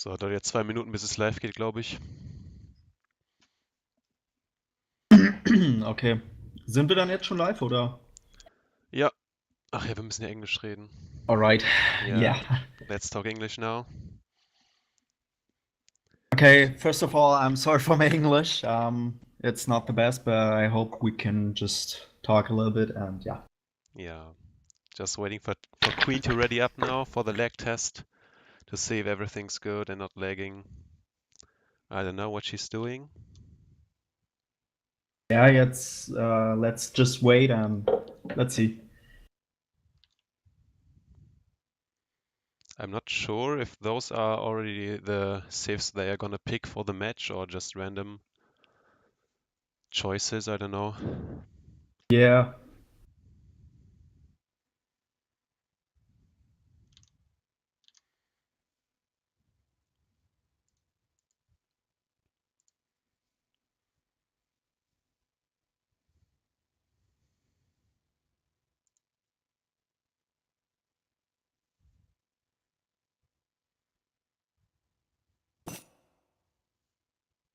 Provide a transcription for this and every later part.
So, dauert jetzt 2 Minuten, bis es live geht, glaube ich. Okay. Sind wir dann jetzt schon live, oder? Ja. Ach ja, wir müssen ja Englisch reden. Alright. Yeah. Yeah. Let's talk English now. Okay, first of all, I'm sorry for my English. It's not the best, but I hope we can just talk a little bit and yeah. Yeah. Just waiting for Queen to ready up now for the lag test to see if everything's good and not lagging. I don't know what she's doing. Yeah, let's just wait and let's see. I'm not sure if those are already the saves they are gonna pick for the match or just random choices, I don't know. Yeah.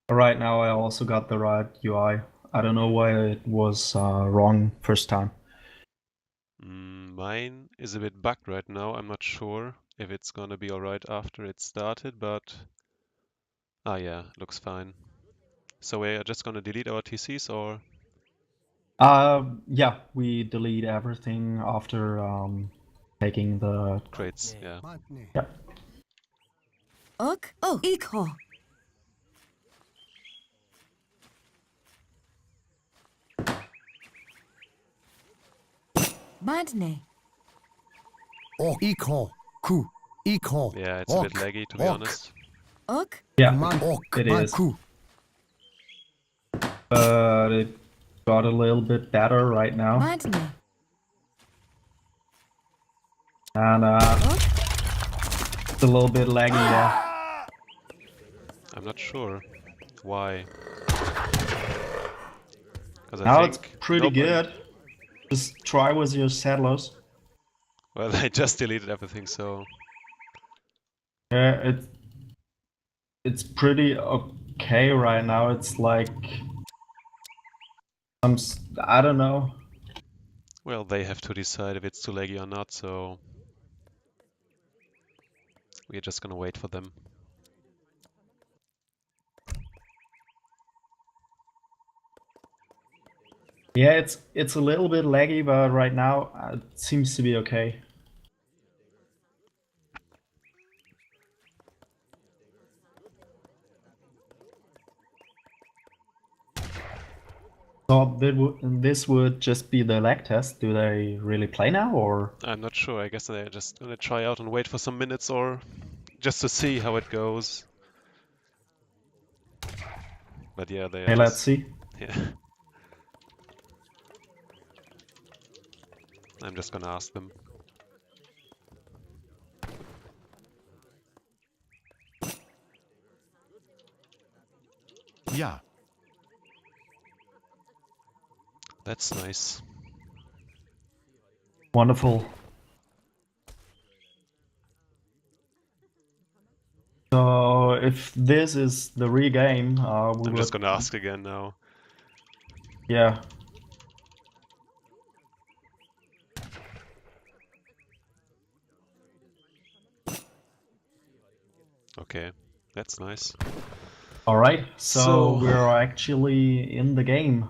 Right now I also got the right UI. I don't know why it was wrong first time. Mine is a bit bugged right now. I'm not sure if it's gonna be alright after it started, but yeah, looks fine. So we're just gonna delete our TCs or? Yeah, we delete everything after taking the Crates, yeah. yeah. Ok, oh, ikho. Badne. Ikho, ku, ikho. Yeah, it's a bit laggy to be honest. Ok, Yeah, Ok, it is. ku. But it got a little bit better right now. badne. And Ok, it's a little bit laggy, yeah. I'm not sure why. Because I Now it's think pretty good. Just try with your settlers. Well, I just deleted everything, so Yeah, it's pretty okay right now. It's like I don't know. well, they have to decide if it's too laggy or not. So we're just gonna wait for them. Yeah, it's a little bit laggy, but right now it seems to be okay. So this would just be the lag test. Do they really play now, or? I'm not sure. I guess they're just gonna try out and wait for some minutes or just to see how it goes. But yeah, they are Hey, just, let's see. yeah. I'm just gonna ask them. Yeah. That's nice. Wonderful. So if this is the re-game, I'm just gonna ask again now. Yeah. Okay, that's nice. All right. So we're actually in the game,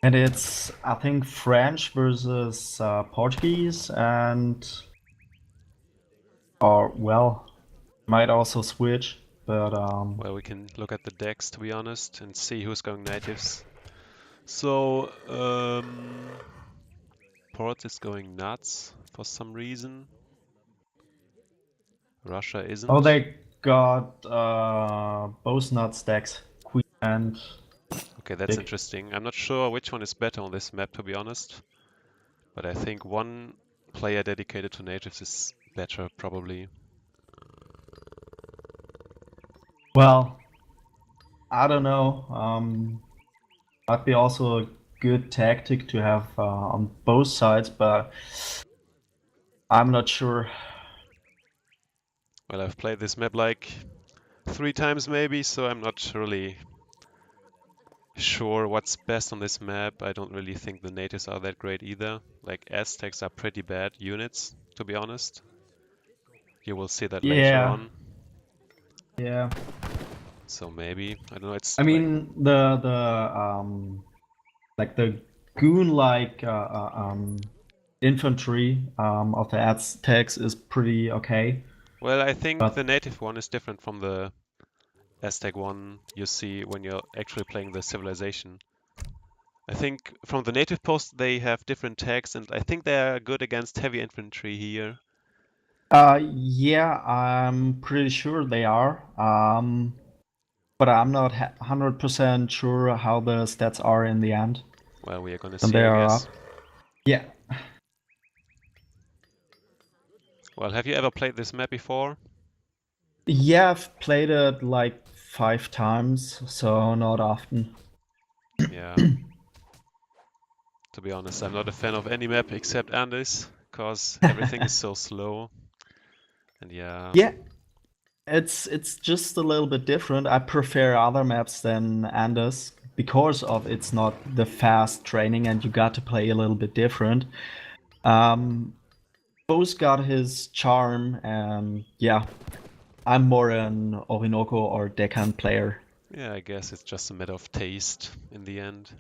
and it's I think French versus Portuguese, and or well, might also switch, but well, we can look at the decks to be honest and see who's going natives. So Port is going nuts for some reason. Russia isn't. oh, they got both nut stacks, queen and. Okay, that's dick. interesting. I'm not sure which one is better on this map, to be honest. But I think one player dedicated to natives is better, probably. Well, I don't know. Might be also a good tactic to have on both sides, but I'm not sure. Well, I've played this map like 3 times maybe, so I'm not really sure what's best on this map. I don't really think the natives are that great either. Like Aztecs are pretty bad units, to be honest. You will see that later Yeah, on. yeah. So maybe, I don't know, it's I like, mean like the goon-like infantry of the Aztecs is pretty okay. well, I think But the native one is different from the Aztec one you see when you're actually playing the civilization. I think from the native post they have different tags, and I think they are good against heavy infantry here. yeah, I'm pretty sure they are. But I'm not 100% sure how the stats are in the end. Well, we are gonna When see, they I are guess. up. Yeah. Well, have you ever played this map before? Yeah, I've played it like 5 times, so not often. Yeah. To be honest, I'm not a fan of any map except Andes, because everything is so slow. And yeah, Yeah, it's just a little bit different. I prefer other maps than Andes because of it's not the fast training and you got to play a little bit different. Both got his charm, and yeah, I'm more an Orinoco or Deccan player. yeah, I guess it's just a matter of taste in the end.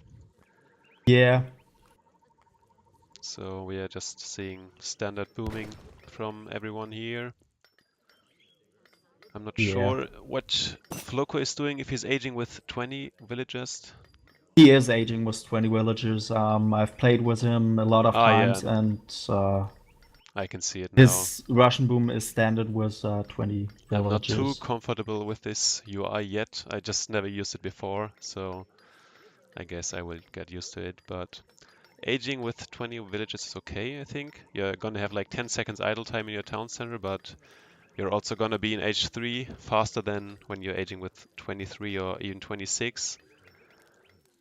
Yeah, So we are just seeing standard booming from everyone here. I'm not yeah. sure what Floco is doing if he's aging with 20 villagers. He is aging with 20 villagers. I've played with him a lot of Ah, yeah, times, and I can see it now. his Russian boom is standard with 20 I'm not too villagers. comfortable with this UI yet. I just never used it before, so I guess I will get used to it. But aging with 20 villages is okay, I think. You're gonna have like 10 seconds idle time in your town center, but you're also gonna be in age 3 faster than when you're aging with 23 or even 26.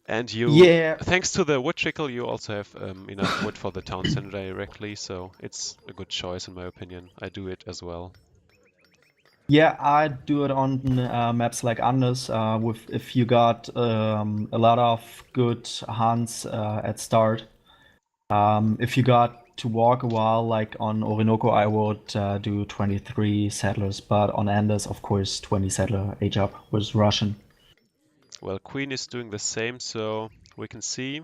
And you, Yeah, thanks to the wood trickle, you also have enough wood for the town center directly, so it's a good choice in my opinion. I do it as well. yeah, I do it on maps like Andes. With if you got a lot of good hunts at start. If you got to walk a while, like on Orinoco, I would do 23 settlers, but on Andes, of course, 20 settler age up was Russian. Well, Queen is doing the same, so we can see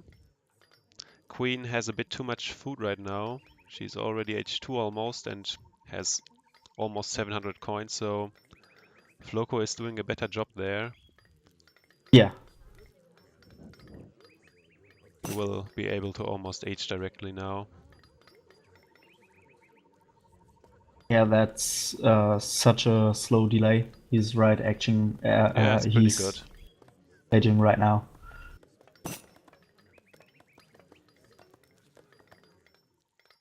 Queen has a bit too much food right now. She's already age 2 almost and has almost 700 coins, so Floco is doing a better job there. Yeah, He will be able to almost age directly now. yeah, that's such a slow delay. He's right aging. Yeah, it's pretty good. He's aging right now.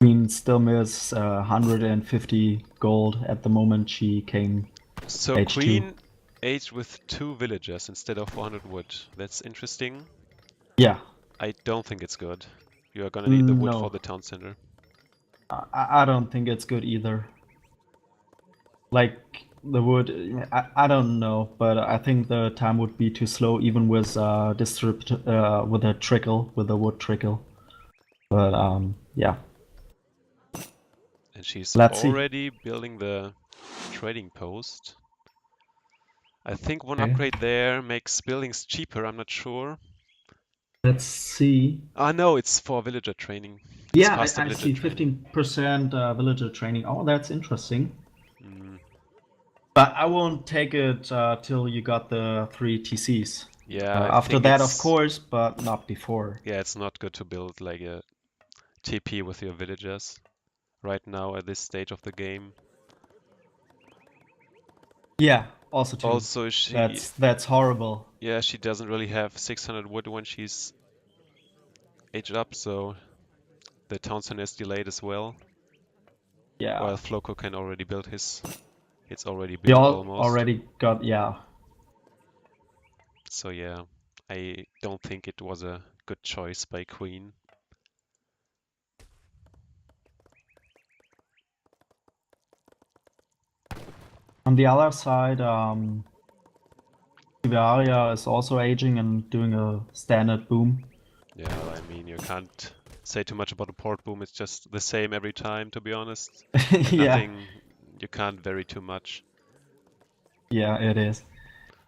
Queen still miss 150 gold at the moment she came So age 2. Queen aged with 2 villagers instead of 400 wood. That's interesting. Yeah, I don't think it's good. You are gonna need the wood for no, the town center. I don't think it's good either. Like the wood, I don't know, but I think the time would be too slow even with with a trickle, with a wood trickle. But yeah, And she's let's see. already building the trading post. I think one Okay, upgrade there makes buildings cheaper, I'm not sure. let's see. Ah no, it's for villager training. It's Yeah, faster I villager see training. 15% villager training. Oh, that's interesting. Mm, But I won't take it till you got the 3 TCs. yeah, I After think that, of it's course, but not before. yeah, it's not good to build like a TP with your villagers right now at this stage of the game. Yeah, also too. Also, That's horrible. yeah, she doesn't really have 600 wood when she's aged up, so the town center is delayed as well. Yeah, While Floco can already build his, it's already we built all almost. already got yeah. So yeah, I don't think it was a good choice by Queen. On the other side, Tivaria is also aging and doing a standard boom. Yeah, I mean, you can't say too much about a port boom. It's just the same every time, to be honest. Yeah, Nothing, you can't vary too much. yeah, it is.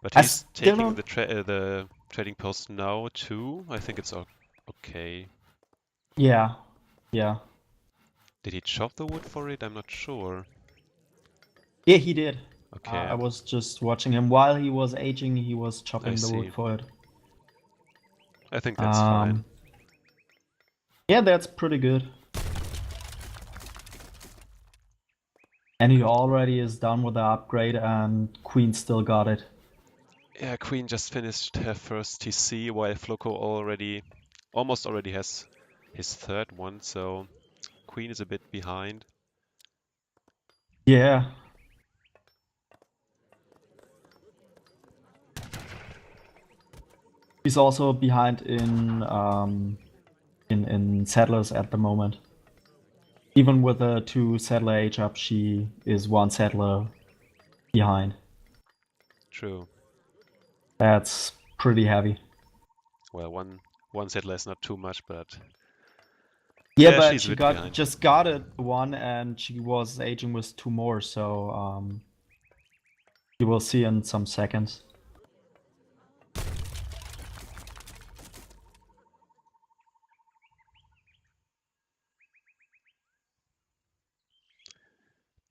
But I he's still taking don't. the trading post now too. I think it's okay. Yeah, yeah, Did he chop the wood for it? I'm not sure. yeah. He did. Okay, I was just watching him while he was aging. He was I chopping the wood see. for it. I think that's fine. Yeah, that's pretty good. And he already is done with the upgrade, and Queen still got it. Yeah, Queen just finished her first TC, while Floco almost already has his third one, so Queen is a bit behind. Yeah. He's also behind in settlers at the moment. Even with a 2 settler age up, she is 1 settler behind. True. That's pretty heavy. Well, one settler is not too much, but Yeah, yeah, but she's a she bit behind. just got it one, and she was aging with 2 more, so you will see in some seconds.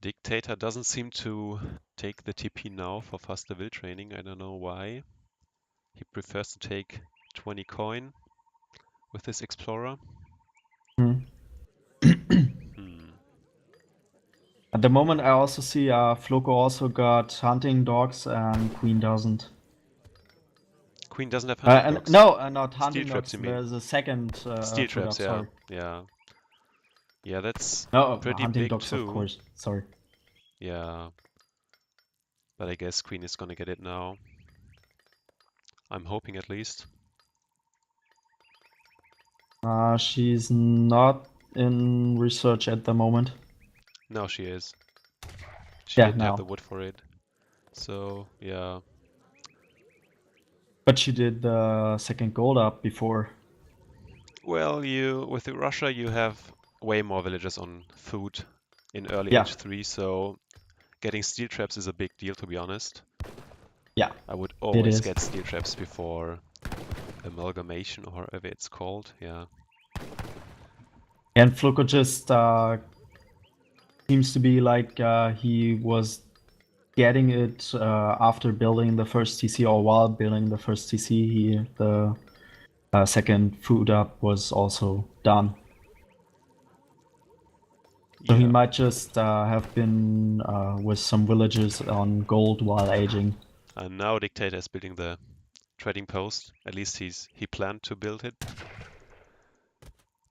Dictator doesn't seem to take the TP now for faster will training. I don't know why. He prefers to take 20 coin with this explorer. Hmm. Hmm. At the moment, I also see Floco also got hunting dogs, and Queen doesn't. Queen doesn't have hunting And dogs. no, not Steel hunting traps, dogs. you mean? There's a second Steel food traps, up. yeah. Sorry. Yeah. Yeah, that's No, pretty hunting big dogs, of too. course. Sorry. Yeah. But I guess Queen is gonna get it now. I'm hoping at least. She's not in research at the moment. Now she is. She Yeah, didn't have the now. wood for it. So, yeah. But she did the second gold up before. Well, with Russia, you have way more villagers on food in early Yeah, H3, so getting steel traps is a big deal, to be honest. yeah, I would it always is. get steel traps before amalgamation or however it's called. Yeah. And Floco just seems to be like he was getting it after building the first TC, or while building the first TC. The second food up was also done. So he Yeah. might just have been with some villagers on gold while aging. And now Dictator is building the trading post. At least he planned to build it.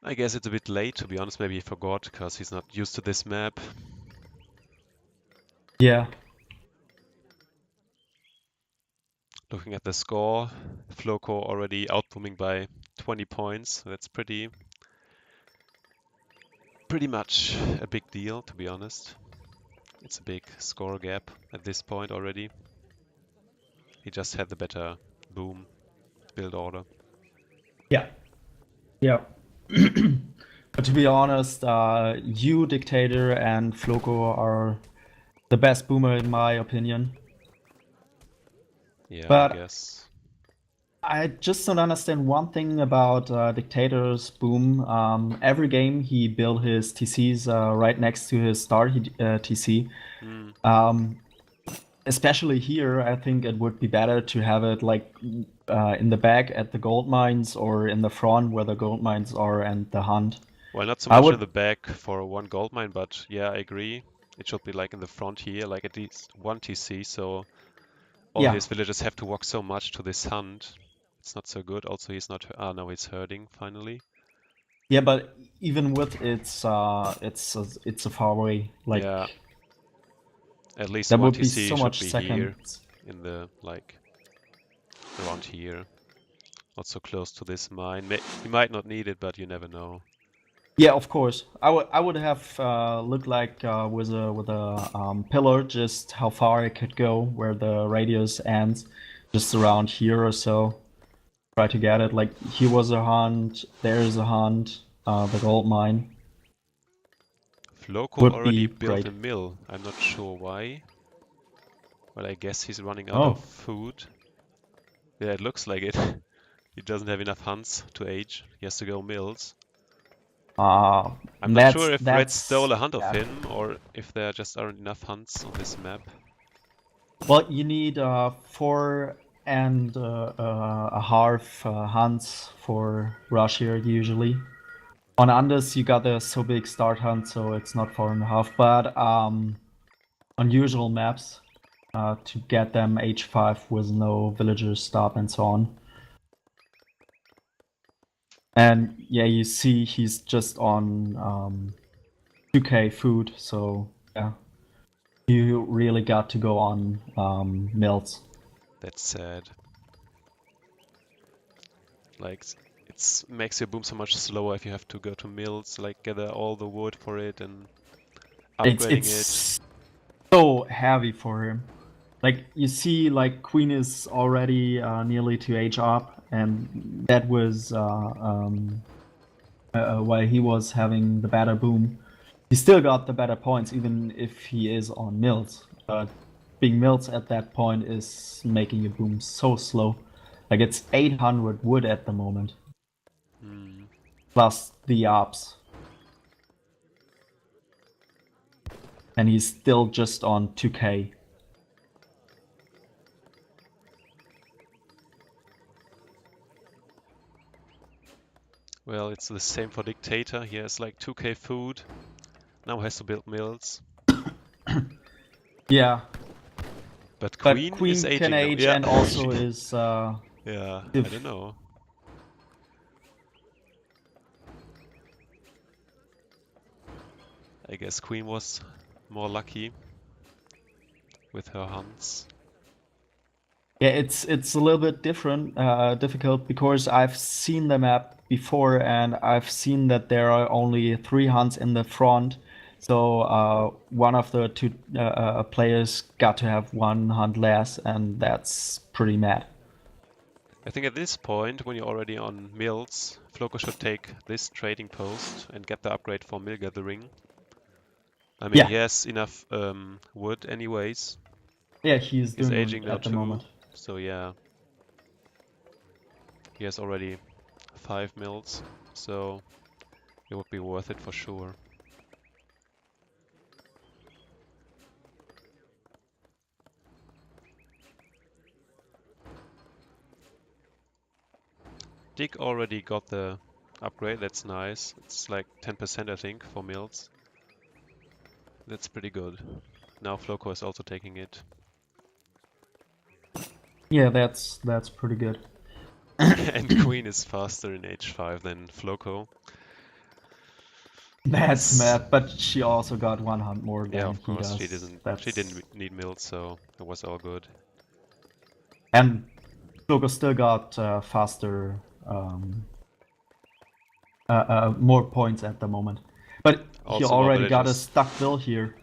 I guess it's a bit late, to be honest. Maybe he forgot because he's not used to this map. Yeah. Looking at the score, Floco already outbooming by 20 points. That's pretty much a big deal, to be honest. It's a big score gap at this point already. He just had the better boom build order. Yeah. Yeah. But to be honest, you, Dictator, and Floco are the best boomer in my opinion. Yeah, I But guess. I just don't understand one thing about Dictator's boom. Every game he built his TCs right next to his star TC. Hmm. Especially here, I think it would be better to have it like in the back at the gold mines, or in the front where the gold mines are and the hunt. Well, not so I much in would, the back for one gold mine, but yeah, I agree. It should be like in the front here, like at least one TC, so all yeah, his villagers have to walk so much to this hunt. It's not so good. Also, he's not. Ah, no, he's herding finally. yeah, but even with it's a far away. Like Yeah, at least there one would be TC so should much be here seconds. in the like around here. Not so close to this mine. You might not need it, but you never know. Yeah, of course. I would have looked like with a pillar, just how far it could go, where the radius ends, just around here or so. Try to get it. Like, here was a hunt, there's a hunt, the gold mine. Floco Would already be built great. a mill. I'm not sure why. Well, I guess he's running out of Oh, food. Yeah, it looks like it. He doesn't have enough hunts to age. He has to go mills. I'm not sure if Red stole a hunt of yeah. him or if there just aren't enough hunts on this map. Well, you need 4.5 hunts for rush here usually. On Andes, you got a so big start hunt, so it's not 4.5. But on usual maps, to get them H5 with no villagers stop and so on. And yeah, you see he's just on 2k food, so yeah, you really got to go on mills. That's sad. Like, it makes your boom so much slower if you have to go to mills, like gather all the wood for it and upgrading it. It's so heavy for him. Like, you see, like, Queen is already nearly to age up, and that was while he was having the better boom. He still got the better points, even if he is on mills. But being mills at that point is making your boom so slow. Like, it's 800 wood at the moment, plus the ops. And he's still just on 2k. Well, it's the same for Dictator. He has like 2k food. Now has to build mills. Yeah. But But Queen Queen is can aging now. age Yeah. and also is Yeah, I if- don't know. I guess Queen was more lucky with her hunts. Yeah, it's a little bit difficult because I've seen the map before and I've seen that there are only 3 hunts in the front. So one of the two players got to have 1 hunt less, and that's pretty mad. I think at this point, when you're already on mills, Floco should take this trading post and get the upgrade for mill gathering. I mean, Yeah, he has enough wood anyways. yeah, he's He's doing aging it now at the too, moment. so yeah. He has already 5 mills, so it would be worth it for sure. Dick already got the upgrade, that's nice. It's like 10% I think for mills. That's pretty good. Now Floco is also taking it. Yeah, that's pretty good. And Queen is faster in H5 than Floco. That's mad, but she also got 1 hunt more Yeah, than of he course, does. she didn't need mills, so it was all good. And Logo still got faster, more points at the moment. But he Also more already got a villages. stuck mill here.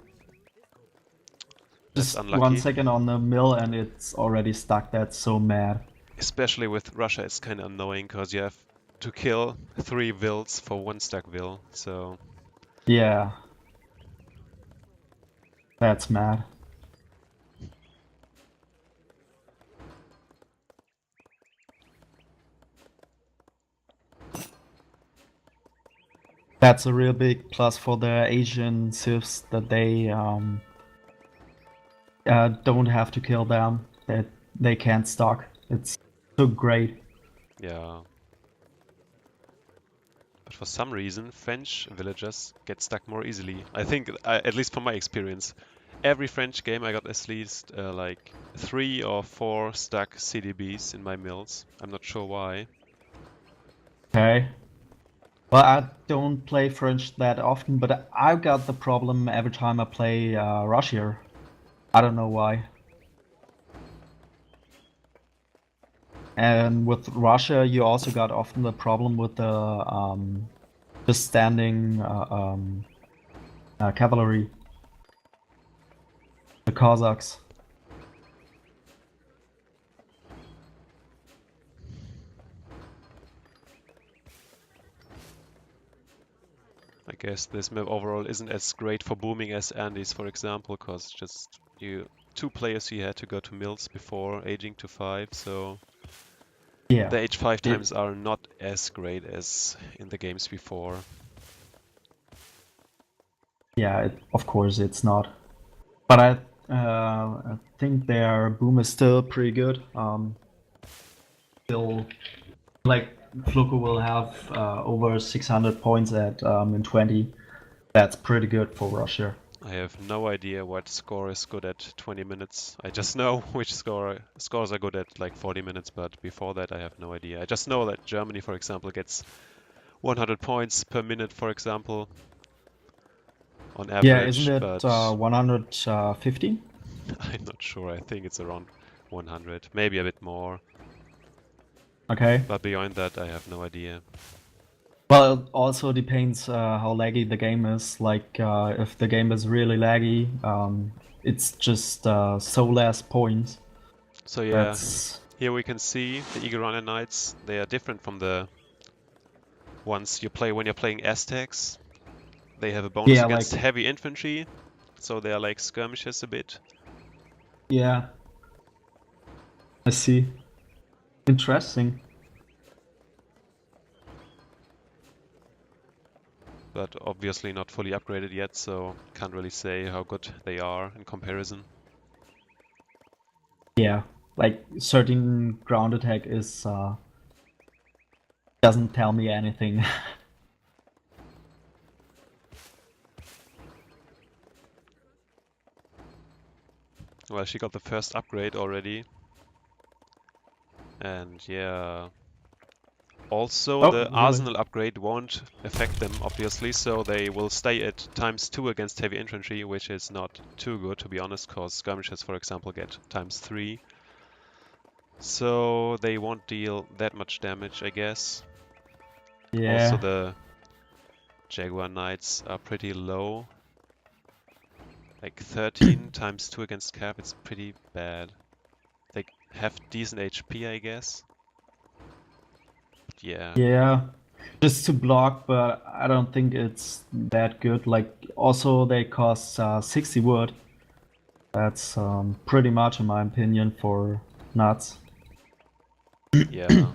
That's Just 1 unlucky. second on the mill and it's already stuck. That's so mad. Especially with Russia, it's kind of annoying because you have to kill 3 vills for 1 stack vill, so... Yeah. That's mad. That's a real big plus for the Asian civs that they don't have to kill them, that they can't stock. It's so great. Yeah. But for some reason, French villagers get stuck more easily. I think, at least from my experience, every French game I got at least like 3 or 4 stuck CDBs in my mills. I'm not sure why. Okay. Well, I don't play French that often, but I've got the problem every time I play Russia. I don't know why. And with Russia, you also got often the problem with the just standing cavalry, the Cossacks. I guess this map overall isn't as great for booming as Andy's, for example, because just two players here had to go to mills before aging to 5, so Yeah, the H5 it, times are not as great as in the games before. yeah, of course it's not. But I think their boom is still pretty good. Still, like Fluko will have over 600 points at in 20. That's pretty good for Russia. I have no idea what score is good at 20 minutes. I just know which scores are good at like 40 minutes, but before that I have no idea. I just know that Germany, for example, gets 100 points per minute, for example, on Yeah, isn't average, it but 150? I'm not sure. I think it's around 100, maybe a bit more, Okay. but beyond that I have no idea. Well, it also depends how laggy the game is. Like, if the game is really laggy, it's just so less points. So yeah, That's here we can see the Eagle Runner Knights. They are different from the ones you play when you're playing Aztecs. They have a bonus yeah, against like heavy infantry, so they are like skirmishes a bit. yeah, I see. Interesting. But obviously not fully upgraded yet, so can't really say how good they are in comparison. Yeah, like certain ground attack is doesn't tell me anything. Well, she got the first upgrade already. And yeah, also Oh, the really? arsenal upgrade won't affect them, obviously, so they will stay at ×2 against heavy infantry, which is not too good, to be honest, because skirmishes, for example, get ×3. So they won't deal that much damage, I guess. Also, Yeah. the Jaguar Knights are pretty low. Like 13 ×2 against cap, it's pretty bad. They have decent HP, I guess. But yeah. Yeah. Just to block, but I don't think it's that good. Like, also they cost 60 wood. That's pretty much, in my opinion, for nuts. Yeah.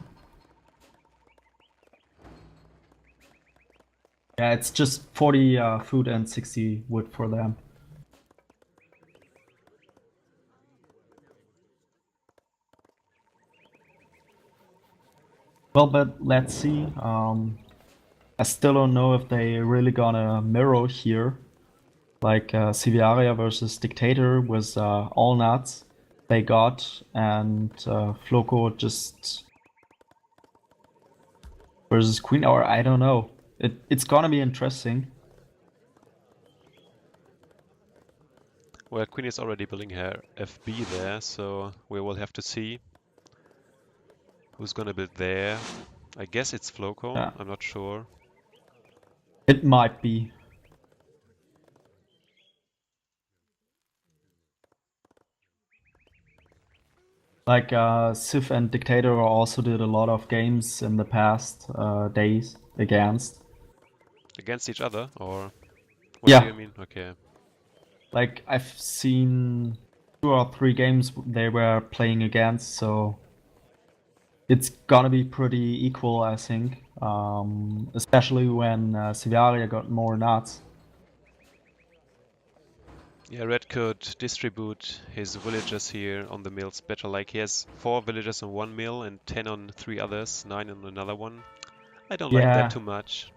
Yeah, it's just 40 food and 60 wood for them. Well, but let's see. I still don't know if they really gonna mirror here. Like Civiaria versus Dictator was all nuts they got, and Floco just versus Queen, or I don't know. It's gonna be interesting. Well, Queen is already building her FB there, so we will have to see who's gonna build there. I guess it's Floco, Yeah, I'm not sure. it might be. Like Civ and Dictator also did a lot of games in the past days against. Against each other, or what do Yeah, you mean? Okay. like I've seen 2 or 3 games they were playing against, so it's gonna be pretty equal, I think. Especially when Civiaria got more nuts. Yeah, Red could distribute his villagers here on the mills better. Like he has 4 villagers on one mill and 10 on 3 others, 9 on another one. I don't like that Yeah, too much.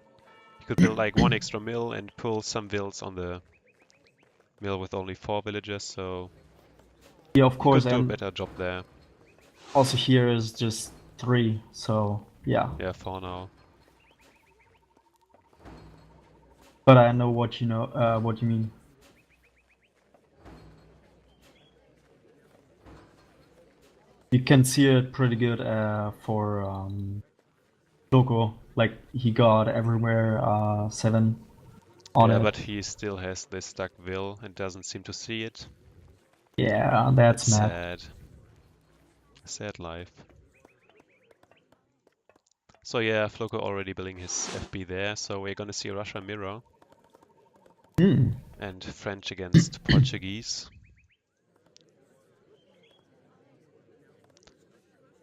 He could build like 1 extra mill and pull some vills on the mill with only 4 villagers, so yeah, of he course, could do a and better job there. also here is just 3, so yeah. Yeah, for now. But I know what what you mean. You can see it pretty good for Loco. Like he got everywhere 7 on Yeah, it. but he still has this stuck will and doesn't seem to see it. Yeah, that's It's mad. sad. Sad life. So yeah, Floco already building his FB there, so we're gonna see Russia mirror and French against Portuguese.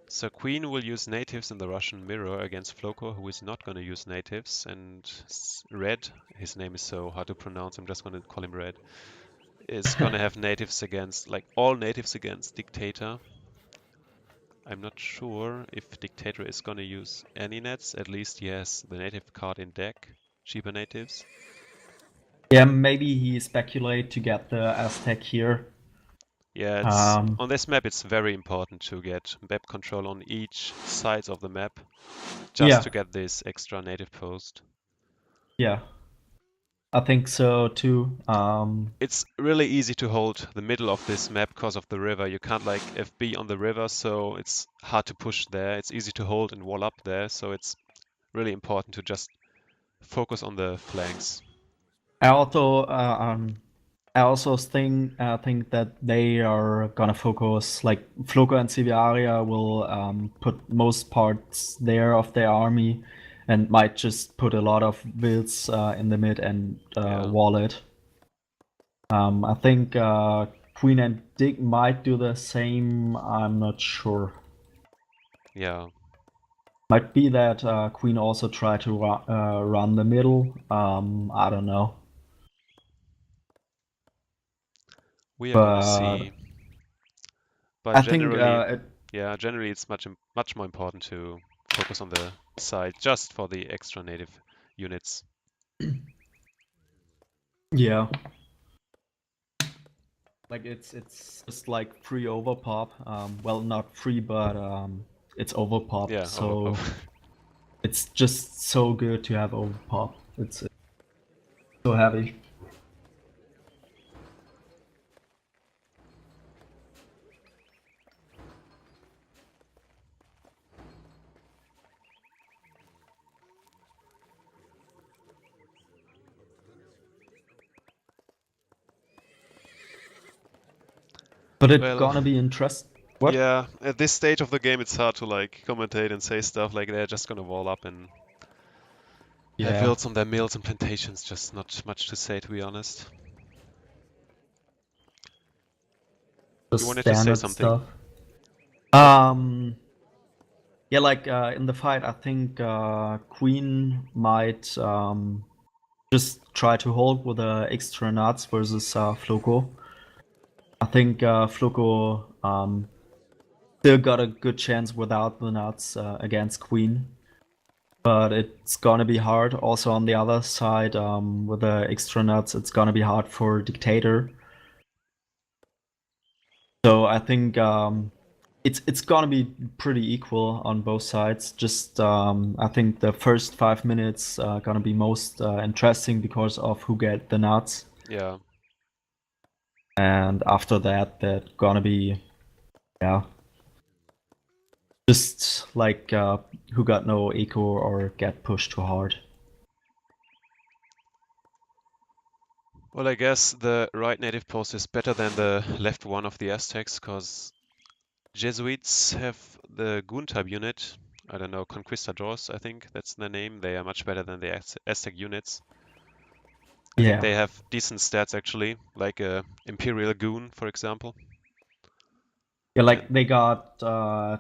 So Queen will use natives in the Russian mirror against Floco, who is not gonna use natives, and Red, his name is so hard to pronounce, I'm just gonna call him Red, is gonna have natives against, like all natives against Dictator. I'm not sure if Dictator is gonna use any nets, at least he has the native card in deck, cheaper natives. Yeah, maybe he speculate to get the Aztec here. Yeah, it's on this map it's very important to get map control on each side of the map, just to get this extra native post. Yeah, I think so too. It's really easy to hold the middle of this map because of the river. You can't like FB on the river, so it's hard to push there. It's easy to hold and wall up there, so it's really important to just focus on the flanks. I also think that they are gonna focus, like Floco and Civiaria will put most parts there of their army, and might just put a lot of builds in the mid and wall it. I think Queen and Dick might do the same. I'm not sure. Yeah. Might be that Queen also try to run the middle. I don't know. We are gonna see. But I generally, think yeah, generally it's much more important to focus on the side just for the extra native units. yeah. Like it's just like free overpop. Well, not free, but it's overpop. Yeah, so overpop. it's just so good to have overpop. It's so heavy. But it's gonna be interesting. What? Yeah, at this stage of the game, it's hard to like commentate and say stuff like they're just gonna wall up and have builds on their mills and plantations. Just not much to say, to be honest. The You wanted to say something? stuff. Yeah, like in the fight, I think Queen might just try to hold with the extra nuts versus Floco. I think Floco still got a good chance without the nuts against Queen, but it's gonna be hard. Also on the other side, with the extra nuts, it's gonna be hard for Dictator. So I think it's gonna be pretty equal on both sides. Just I think the first 5 minutes are gonna be most interesting because of who get the nuts. Yeah. And after that, they're gonna be, yeah, just like who got no eco or get pushed too hard. Well, I guess the right native post is better than the left one of the Aztecs, because Jesuits have the Goon type unit. I don't know, Conquistadors, I think that's the name. They are much better than the Aztec units. I think they have decent stats actually, like a Imperial Goon, for example. Yeah, like they got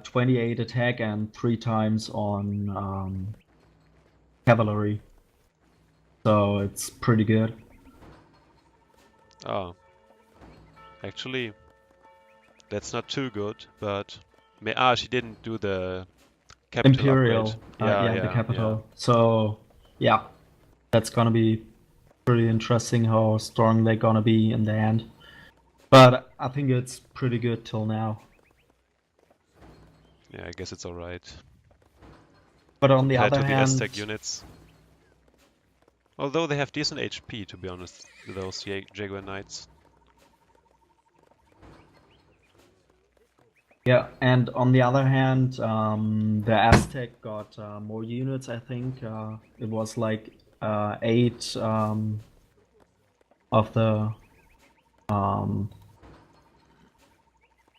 28 attack and 3 times on cavalry. So it's pretty good. Oh. Actually, that's not too good, but... she didn't do the capital Imperial, upgrade. the capital. Yeah. So, yeah, that's gonna be pretty interesting how strong they're gonna be in the end. But I think it's pretty good till now. Yeah, I guess it's alright. But on the Compared other to the hand, Aztec units. Although they have decent HP, to be honest, those Jaguar Knights. yeah, and on the other hand, the Aztec got more units. I think it was like 8 of the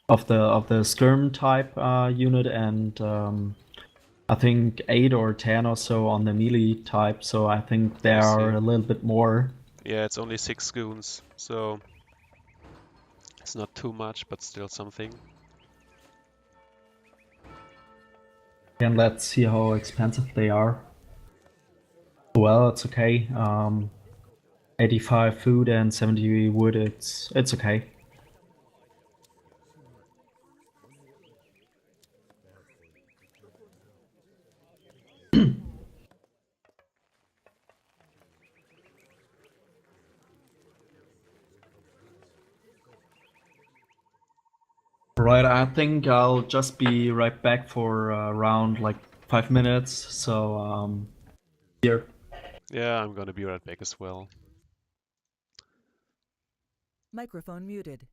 of the skirm type unit, and I think 8 or 10 or so on the melee type, so I think they I are see. a little bit more. Yeah, it's only 6 goons, so it's not too much, but still something. And let's see how expensive they are. Well, it's okay. 85 food and 70 wood, it's okay. Right, I think I'll just be right back for around like 5 minutes. So here. Yeah, I'm gonna be right back as well. Microphone muted.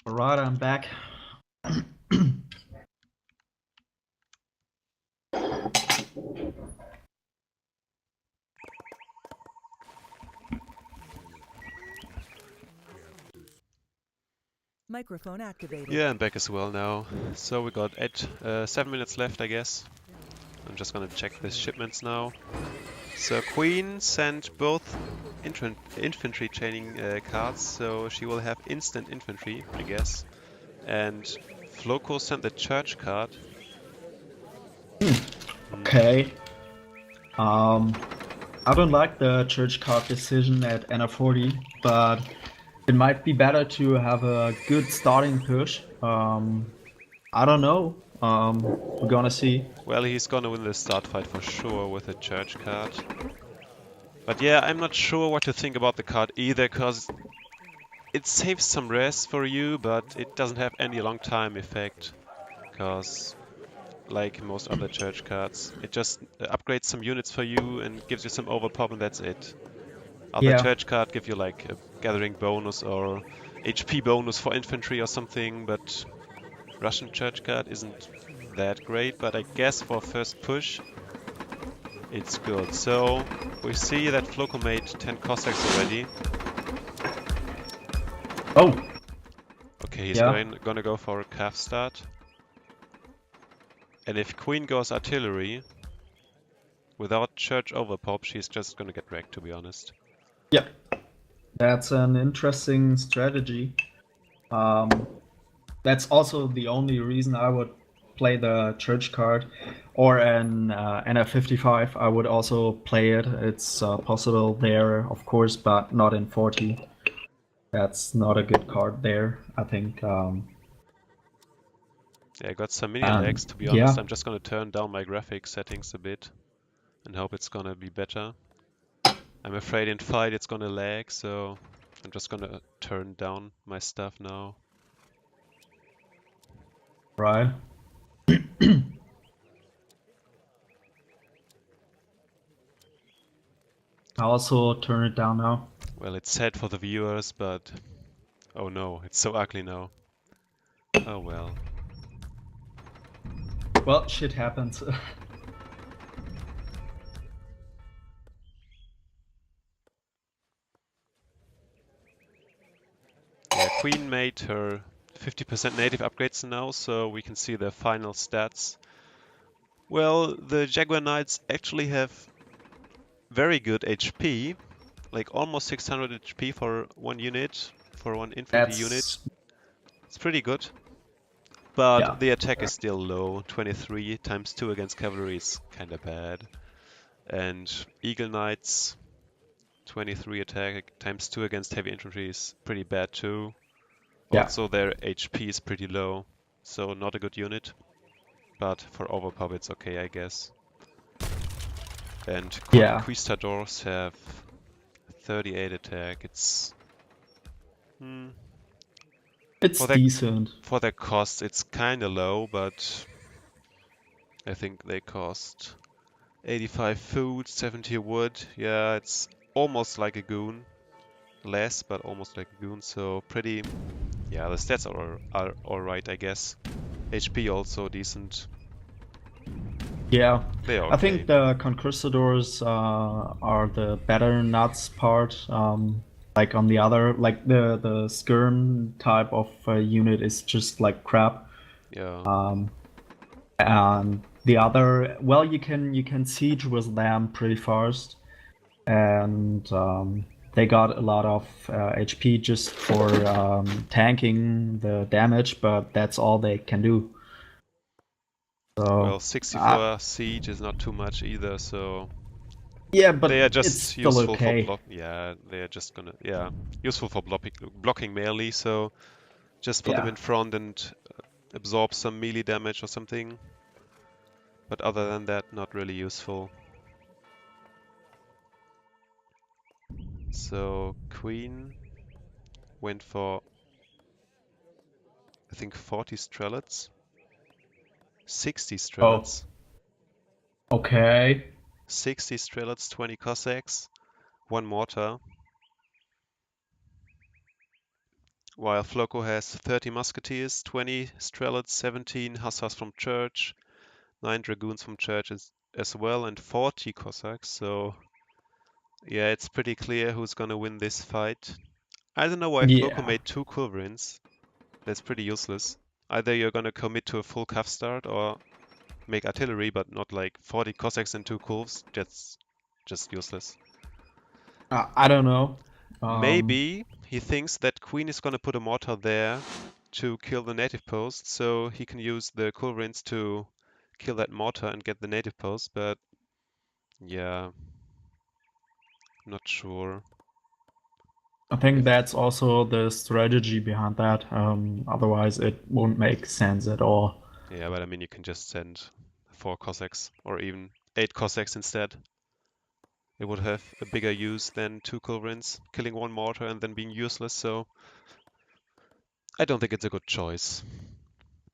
All right, I'm back. Microphone activated. Yeah, I'm back as well now. So we got 7 minutes left, I guess. I'm just gonna check the shipments now. So Queen sent both infantry training cards, so she will have instant infantry, I guess. And Floco sent the church card. Okay. I don't like the church card decision at NR40, but it might be better to have a good starting push. I don't know. We're gonna see. Well, he's gonna win the start fight for sure with a church card. But yeah, I'm not sure what to think about the card either, cause it saves some res for you, but it doesn't have any long time effect. Cause like most other church cards, it just upgrades some units for you and gives you some overpop and that's it. Other Yeah. church card give you like a gathering bonus or HP bonus for infantry or something, but Russian church card isn't that great, but I guess for first push it's good. So we see that Floco made 10 Cossacks already. Oh, Okay, he's yeah. gonna go for a calf start. And if Queen goes artillery, without church overpop, she's just gonna get wrecked, to be honest. Yep. That's an interesting strategy. That's also the only reason I would play the church card, or an NF55. I would also play it. It's possible there, of course, but not in 40. That's not a good card there, I think. Yeah, I got some mini lags, to be honest. I'm just gonna turn down my graphics settings a bit and hope it's gonna be better. I'm afraid in fight it's gonna lag, so I'm just gonna turn down my stuff now. Right. I also turn it down now. Well, it's sad for the viewers, but oh no, it's so ugly now. Oh well. Well, shit happens. Yeah, Queen made her 50% native upgrades now, so we can see the final stats. Well, the Jaguar Knights actually have very good HP, like almost 600 HP for one unit, for one infantry unit. It's pretty good. But Yeah. the attack is still low. 23 times 2 against cavalry is kinda bad. And Eagle Knights, 23 attack times 2 against heavy infantry is pretty bad too. Yeah. Also their HP is pretty low, so not a good unit. But for overpop it's okay, I guess. And Yeah. Conquistadors have 38 attack. It's It's decent. For their cost, it's kinda low, but I think they cost 85 food, 70 wood. Yeah, it's almost like a goon. Less, but almost like a goon, so pretty... Yeah, the stats are alright, I guess. HP also decent. Yeah. They are okay. I think the Conquistadors are the better nuts part. Like on the other, like the skirm type of unit is just like crap. Yeah. And the other, well, you can siege with them pretty fast, and they got a lot of HP just for tanking the damage, but that's all they can do. So, Well, 64 siege is not too much either, so yeah, but they are just it's still useful okay. for block. Yeah, they are just gonna useful for blocking melee. So just put them in front and absorb some melee damage or something. But other than that, not really useful. So Queen went for, I think, 40 strelets, 60 strelets. Oh. Okay. 60 strelets, 20 Cossacks, 1 mortar. While Floco has 30 musketeers, 20 strelets, 17 hussars from church, 9 dragoons from church as well, and 40 Cossacks. So yeah, it's pretty clear who's gonna win this fight. I don't know why Floco made 2 culverins. That's pretty useless. Either you're gonna commit to a full calf start or make artillery, but not like 40 Cossacks and 2 Kulvs. That's just useless. I don't know. Maybe he thinks that Queen is gonna put a mortar there to kill the native post, so he can use the culverins to kill that mortar and get the native post, but yeah, not sure. I think If- that's also the strategy behind that. Otherwise, it won't make sense at all. Yeah, but I mean, you can just send 4 Cossacks or even 8 Cossacks instead. It would have a bigger use than 2 culverins, killing 1 mortar and then being useless, so I don't think it's a good choice.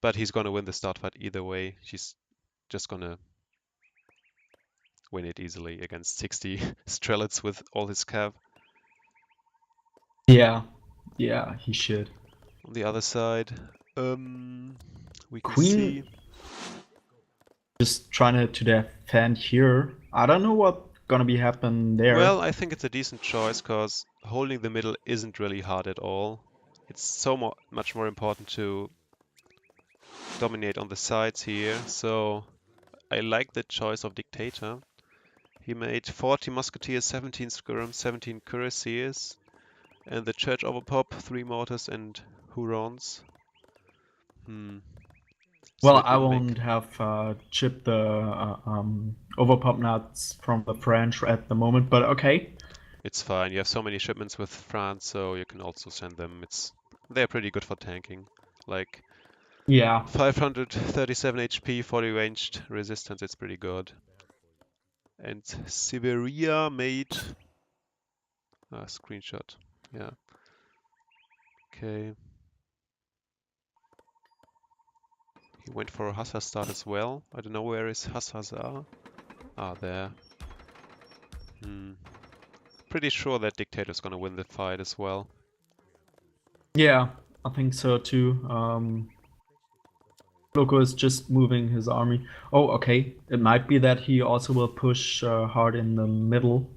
But he's gonna win the start fight either way. He's just gonna win it easily against 60 Strelets with all his cav. Yeah, he should. On the other side, we can Queen see. just trying to defend here. I don't know what's gonna be happen there. Well, I think it's a decent choice because holding the middle isn't really hard at all. It's so much more important to dominate on the sides here. So I like the choice of Dictator. He made 40 Musketeers, 17 Skirms, 17 Cuirassiers, and the Church Overpop, 3 Mortars and Hurons. So Well, it I will won't make... have chipped the overpop nuts from the French at the moment, but okay. It's fine. You have so many shipments with France, so you can also send them. They're pretty good for tanking. Like Yeah. 537 HP, 40 ranged resistance, it's pretty good. And Siberia made a screenshot. Yeah. Okay. He went for a Hussar start as well. I don't know where his Hussars are. Ah, there. Pretty sure that Dictator's gonna win the fight as well. Yeah, I think so too. Loco is just moving his army. Oh, okay. It might be that he also will push hard in the middle.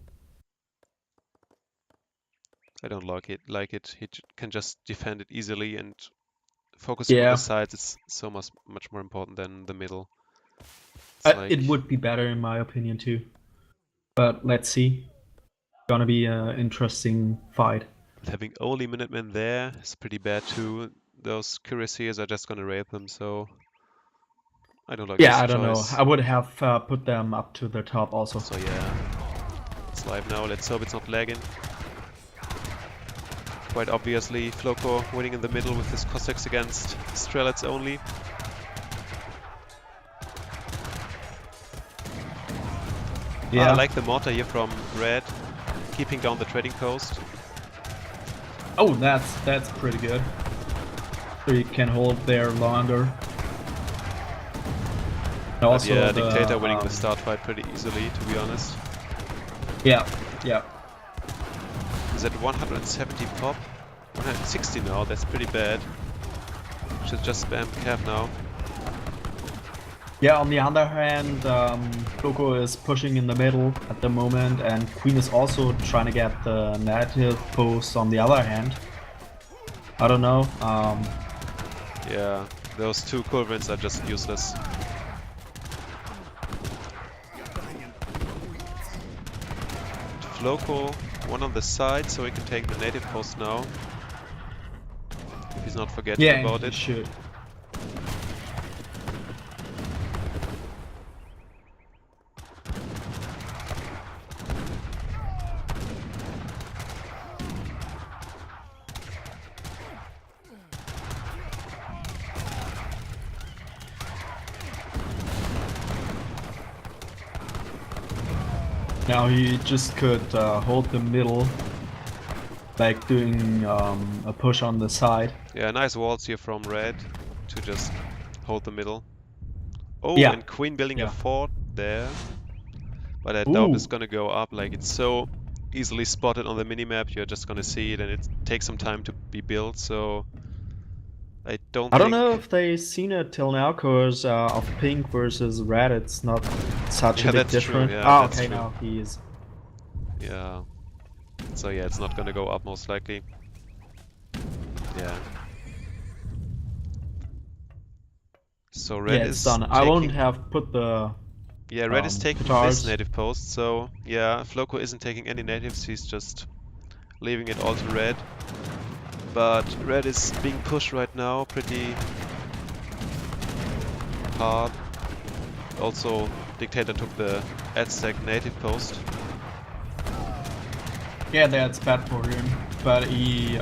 I don't like it. He can just defend it easily, and focusing on the sides is so much more important than the middle. It's like it would be better in my opinion too. But let's see. Gonna be an interesting fight. having only Minutemen there is pretty bad too. Those Cuirassiers are just gonna rape them, so I don't like this Yeah, I don't know. choice. I would have put them up to the top also. So yeah, it's live now. Let's hope it's not lagging. Quite obviously, Floco winning in the middle with his Cossacks against Strelets only. Yeah. I like the mortar here from Red, keeping down the trading post. Oh, that's pretty good. So you can hold there longer. And But also yeah, the, Dictator winning the start fight pretty easily, to be honest. Yeah. Is that 170 pop? 160 now, that's pretty bad. Should just spam Cav now. Yeah, on the other hand, Loco is pushing in the middle at the moment, and Queen is also trying to get the native post on the other hand. I don't know. Yeah, those 2 culverins are just useless. Floco, one on the side, so he can take the native post now. If he's not forgetting about it. Should. Now he just could hold the middle, like doing a push on the side. Yeah, nice walls here from Red to just hold the middle. Oh, Yeah. and Queen building a Yeah. fort there. But I doubt it's Ooh. gonna go up, like it's so easily spotted on the minimap, you're just gonna see it and it takes some time to be built, so I don't I think... don't know if they've seen it till now, cause of pink versus red, it's not such Yeah, a big that's true, difference. yeah, Ah, that's okay, true. now he is. Yeah. So yeah, it's not gonna go up most likely. Yeah. So Red Yeah, is it's done. I taking... won't have put the Yeah, red is taking guitars. this native post, so yeah, Floco isn't taking any natives, he's just leaving it all to red. But red is being pushed right now pretty hard. Also, Dictator took the Aztec native post. Yeah, that's bad for him, but he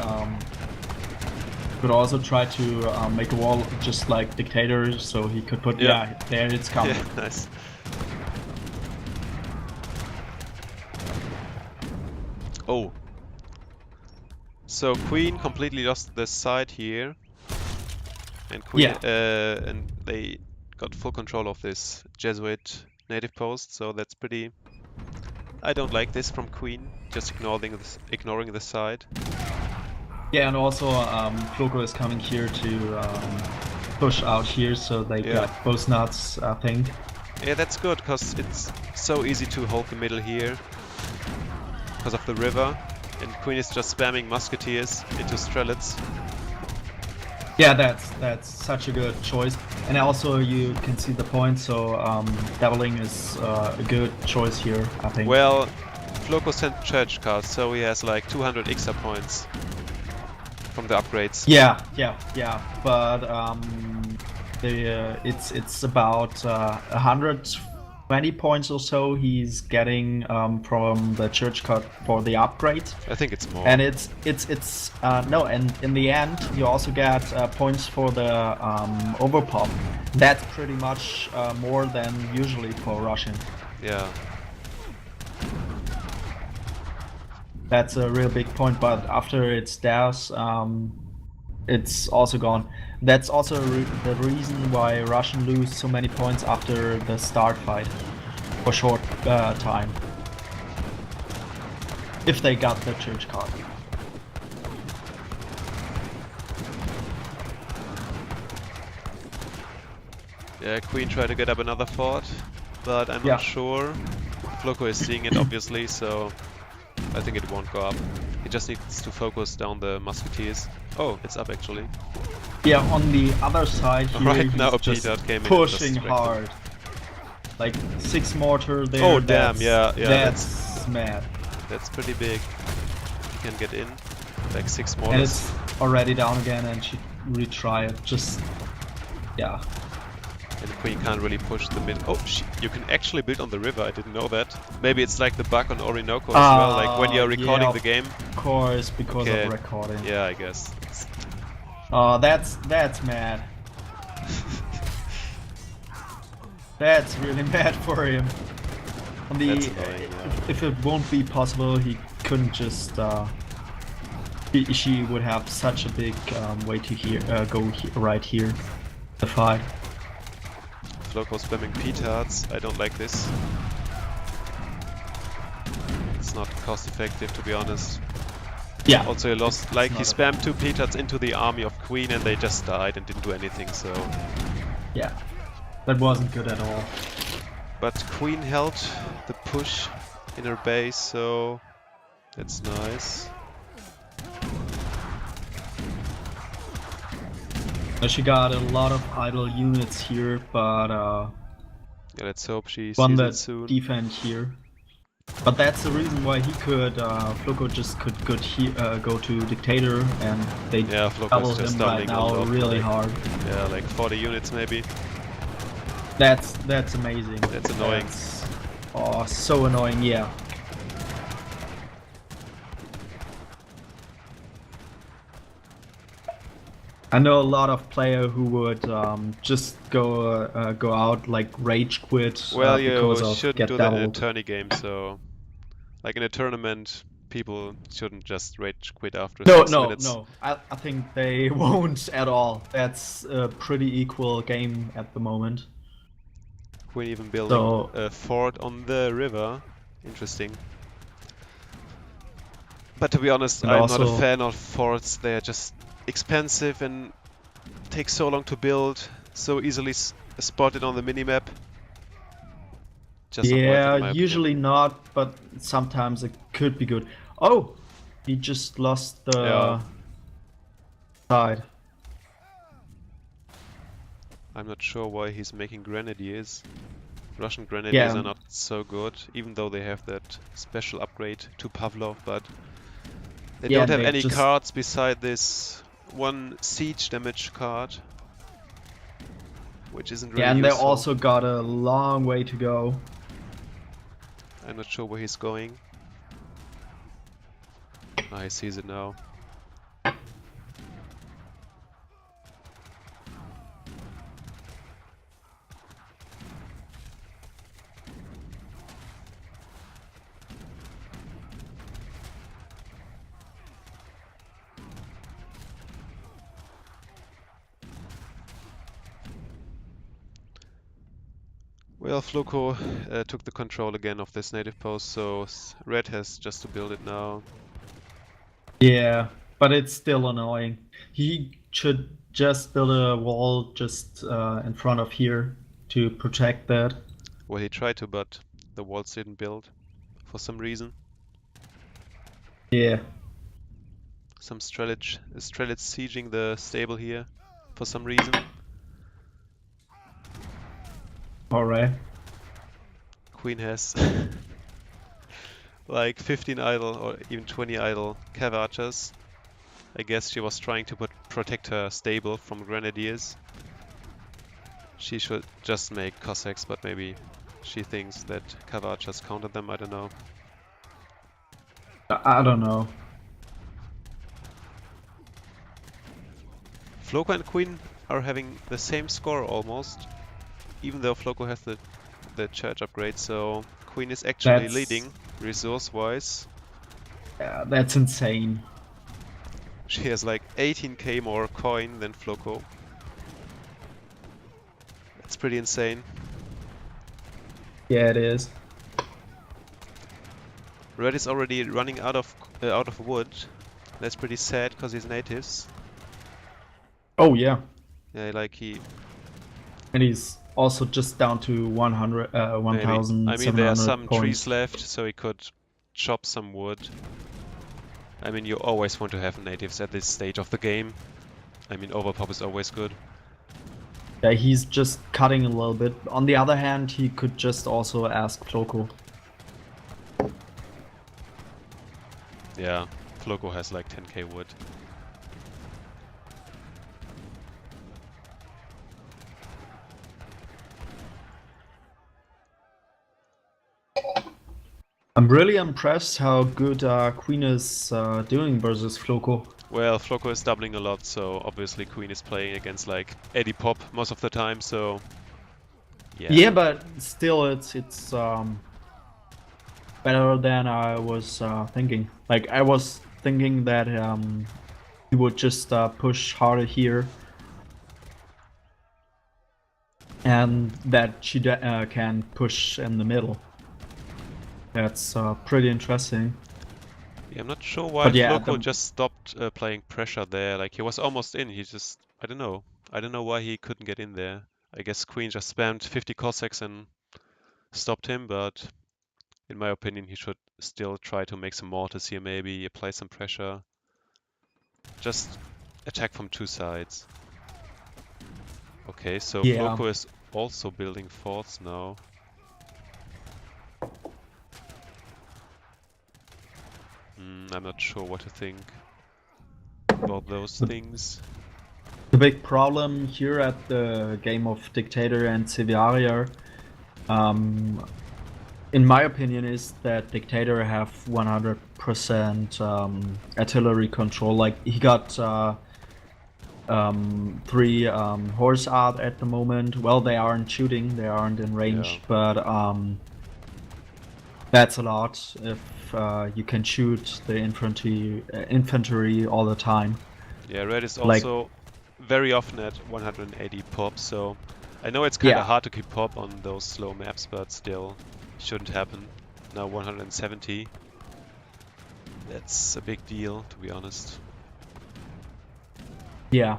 could also try to make a wall just like Dictator, so he could put, Yeah. yeah, there it's coming. Yeah, nice. Oh. So Queen completely lost the side here. And Queen and they got full control of this Jesuit native post, so that's pretty... I don't like this from Queen, just ignoring the side. Yeah, and also Floco is coming here to push out here, so they got both nuts, I think. Yeah, that's good, because it's so easy to hold the middle here because of the river, and Queen is just spamming musketeers into strelets. Yeah, that's such a good choice, and also you can see the point. So doubling is a good choice here, I think. Well, Floco sent church cards, so he has like 200 extra points from the upgrades. Yeah, but it's about 120 points or so he's getting from the church card for the upgrade. I think it's more. And it's no, and in the end you also get points for the overpop. That's pretty much more than usually for Russian. Yeah. That's a real big point, but after it's theirs, it's also gone. That's also the reason why Russian lose so many points after the start fight for short time. If they got the church card. Yeah, Queen tried to get up another fort, but I'm not sure. Floco is seeing it obviously, so I think it won't go up. He just needs to focus down the musketeers. Oh, it's up actually. Yeah, on the other side here, right now just Peter came pushing in hard. Like 6 mortar there. Oh damn, yeah, that's mad. That's pretty big. He can get in. Like 6 mortars. And it's already down again, and she retry it. Just yeah. And Queen can't really push the mid. Oh, you can actually build on the river. I didn't know that. Maybe it's like the bug on Orinoco as well. Like when you're recording the game. Of course, because of recording. Yeah, I guess. Oh, that's mad. That's really mad for him. On the if it won't be possible, he couldn't just. She would have such a big way to go right here. The fight. Floco spamming petards. I don't like this. It's not cost effective, to be honest. Yeah. Also, he lost. Like he spammed 2 petards into the army of Queen, and they just died and didn't do anything. So. Yeah, that wasn't good at all. But Queen held the push in her base, so that's nice. She got a lot of idle units here, but yeah, let's hope she won sees that it soon. defend here. But that's the reason why he could, Floco just could go to Dictator, and they double him right now really hard. Yeah, like 40 units maybe. That's amazing. That's annoying. Oh, so annoying, yeah. I know a lot of players who would just go out like rage quit. Well, because you of shouldn't get do that in a doubled. tourney game. So, like in a tournament, people shouldn't just rage quit after 6 minutes. No. I think they won't at all. That's a pretty equal game at the moment. We're even building a fort on the river. Interesting. But to be honest, I'm not a fan of forts. They're just expensive and take so long to build, so easily spotted on the minimap. Just yeah, usually not, but sometimes it could be good. Oh, he just lost the side. I'm not sure why he's making grenadiers. Russian Grenadiers Yeah. are not so good, even though they have that special upgrade to Pavlov, but they Yeah, don't have they any just cards beside this one siege damage card, which isn't really yeah, and they useful. also got a long way to go. I'm not sure where he's going. Ah, he sees it now. Well, Floco took the control again of this native post, so Red has just to build it now. Yeah, but it's still annoying. He should just build a wall just in front of here to protect that. Well, he tried to, but the walls didn't build for some reason. Yeah. Some Strelitz sieging the stable here for some reason. All right. Queen has like 15 idle or even 20 idle cav archers. I guess she was trying to protect her stable from grenadiers. She should just make Cossacks, but maybe she thinks that cav archers counter them, I don't know. I don't know. Floco and Queen are having the same score almost, even though Floco has the church upgrade, so Queen is actually leading resource-wise. Yeah, that's insane. She has like 18k more coin than Floco. That's pretty insane. Yeah, it is. Red is already running out of wood. That's pretty sad because he's natives. Oh yeah, Yeah, like he and he's also just down to 100, maybe. I mean, there are 1,700 some points. trees left, so he could chop some wood. I mean, you always want to have natives at this stage of the game. I mean, overpop is always good. Yeah, he's just cutting a little bit. On the other hand, he could just also ask Floco. Yeah, Floco has like 10k wood. I'm really impressed how good Queen is doing versus Floco. Well, Floco is doubling a lot, so obviously Queen is playing against like Eddie Pop most of the time, so yeah. Yeah, but still, it's better than I was thinking. Like I was thinking that he would just push harder here, and that she can push in the middle. That's pretty interesting. Yeah, I'm not sure why But yeah, Floco just stopped playing pressure there. Like he was almost in. He just, I don't know. I don't know why he couldn't get in there. I guess Queen just spammed 50 Cossacks and stopped him, but in my opinion, he should still try to make some mortars here, maybe apply some pressure. Just attack from two sides. Okay, so Yeah. Floco is also building forts now. I'm not sure what to think about those things. The big problem here at the game of Dictator and Civiaria, in my opinion, is that Dictator have 100% artillery control. Like he got 3 horse art at the moment. Well, they aren't shooting, they aren't in range, but that's a lot if you can shoot the infantry all the time. Yeah, Red is also very often at 180 pop, so I know it's kind of hard to keep pop on those slow maps, but still, shouldn't happen. Now 170. That's a big deal, to be honest. Yeah.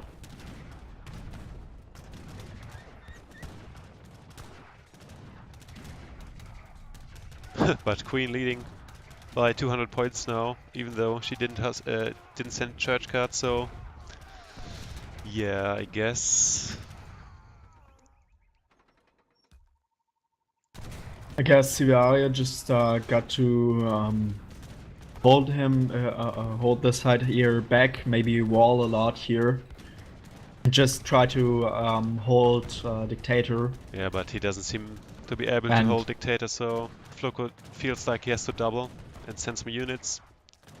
But Queen leading by 200 points now, even though she didn't send church cards, so yeah, I guess I guess Sivaria just got to hold him, hold the side here back, maybe wall a lot here. Just try to hold Dictator. Yeah, but he doesn't seem to be able to And- hold Dictator, so Floco feels like he has to double and send some units,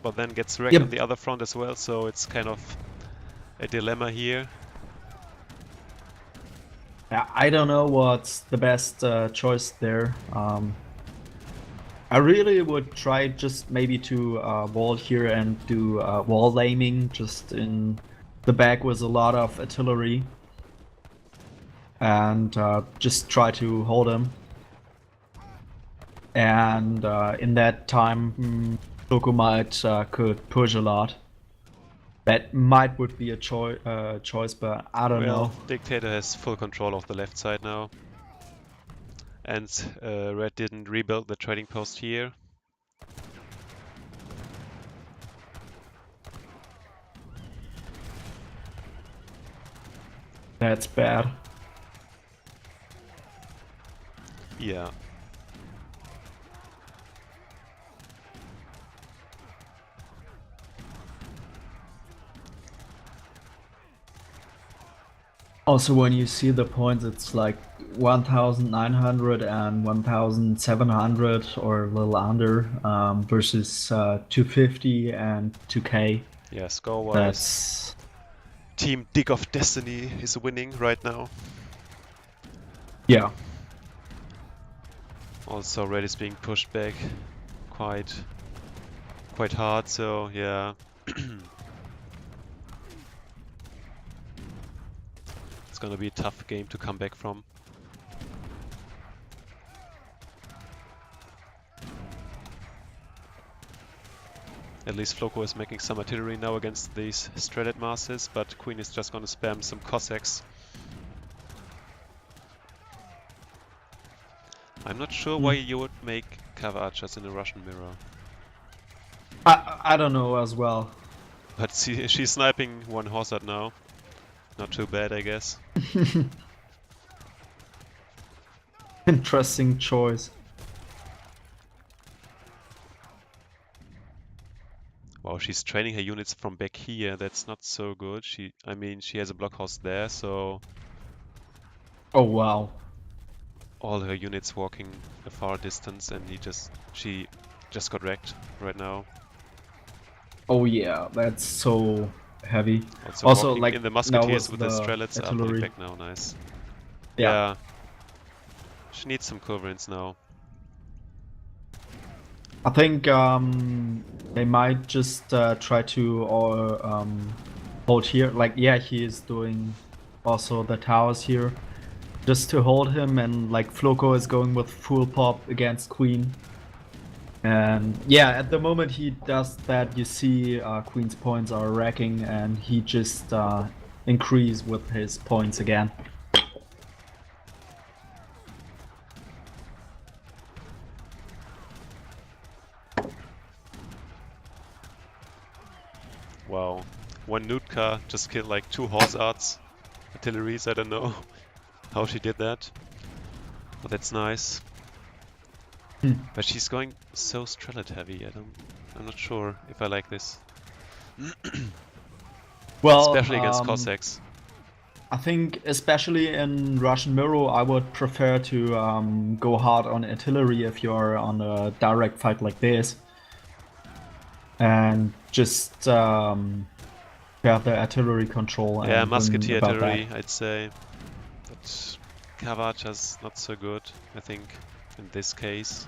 but then gets wrecked Yep. on the other front as well, so it's kind of a dilemma here. Yeah, I don't know what's the best choice there. I really would try just maybe to wall here and do wall aiming just in the back with a lot of artillery. And just try to hold him. And in that time, Toko might could push a lot. That might would be a choice, but I don't know. Dictator has full control of the left side now. And Red didn't rebuild the trading post here. That's bad. Yeah. Also, when you see the points, it's like 1,900 and 1,700 or a little under versus 250 and 2K. Yeah, score-wise, That's Team Dickofdestiny is winning right now. yeah. Also, Red is being pushed back quite hard, so yeah. It's gonna be a tough game to come back from. At least Floco is making some artillery now against these Strellet masses, but Queen is just gonna spam some Cossacks. I'm not sure why you would make cover archers in a Russian mirror. I don't know as well. But she's sniping one horse out now. Not too bad, I guess. Interesting choice. Wow, she's training her units from back here. That's not so good. I mean, she has a blockhouse there, so Oh wow. all her units walking a far distance, and she just got wrecked right now. Oh yeah, that's so heavy. Also walking like in the now musketeers with the the strelets are artillery. pulling back now. Nice. Yeah. Yeah. She needs some coverings now. I think they might just try to hold here. Like yeah, he is doing also the towers here, just to hold him, and like Floco is going with full pop against Queen. And yeah, at the moment he does that, you see Queen's points are racking, and he just increase with his points again. Wow. One Nutka just killed like 2 horse arts. Artilleries, I don't know how she did that. But that's nice. But she's going so strellet heavy. I'm not sure if I like this. Well, especially against Cossacks. I think especially in Russian Mirror, I would prefer to go hard on artillery if you're on a direct fight like this. And just have the artillery control. Yeah, and musketeer win about artillery, that. I'd say. But Cavarcha's not so good, I think, in this case.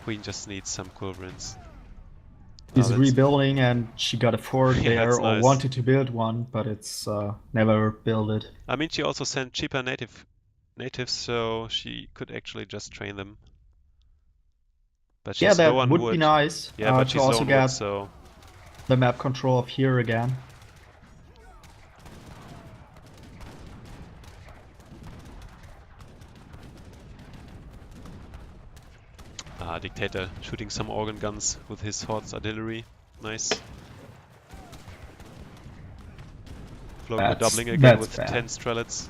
Queen just needs some coverings. She's Oh, rebuilding, and she got a fort Yeah, there, that's or nice. wanted to build one, but it's never built. I mean, she also sent cheaper natives, so she could actually just train them. But Yeah, she's low that on would wood. be nice Yeah, but to she's low also on get wood, so the map control of here again. Dictator shooting some organ guns with his horse artillery. Nice. Floco doubling again with bad. 10 strelets.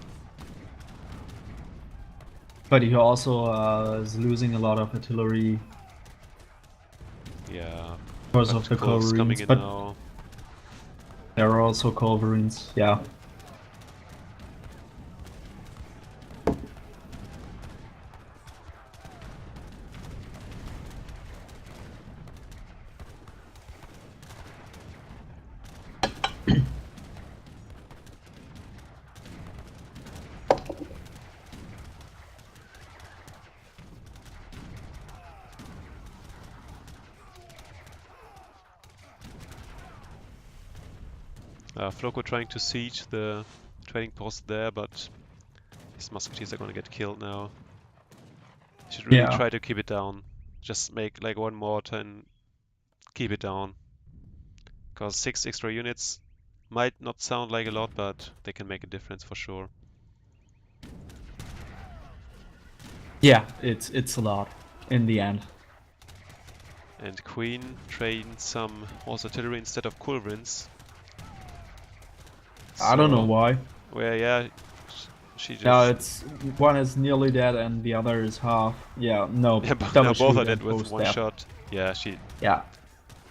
But he also is losing a lot of artillery Yeah. because of the Tacticals coming culverines. in But now. there are also culverines, yeah. Floco trying to siege the trading post there, but his musketeers are gonna get killed now. Should really Yeah. try to keep it down. Just make like one mortar and keep it down. Because 6 extra units might not sound like a lot, but they can make a difference for sure. Yeah, it's a lot in the end. And Queen trained some horse artillery instead of culverins. I don't know So, why. well, yeah, she Yeah, just it's one is nearly dead and the other is half. Yeah, no, yeah, double now both shoot are dead and with post one death. shot. Yeah, Yeah,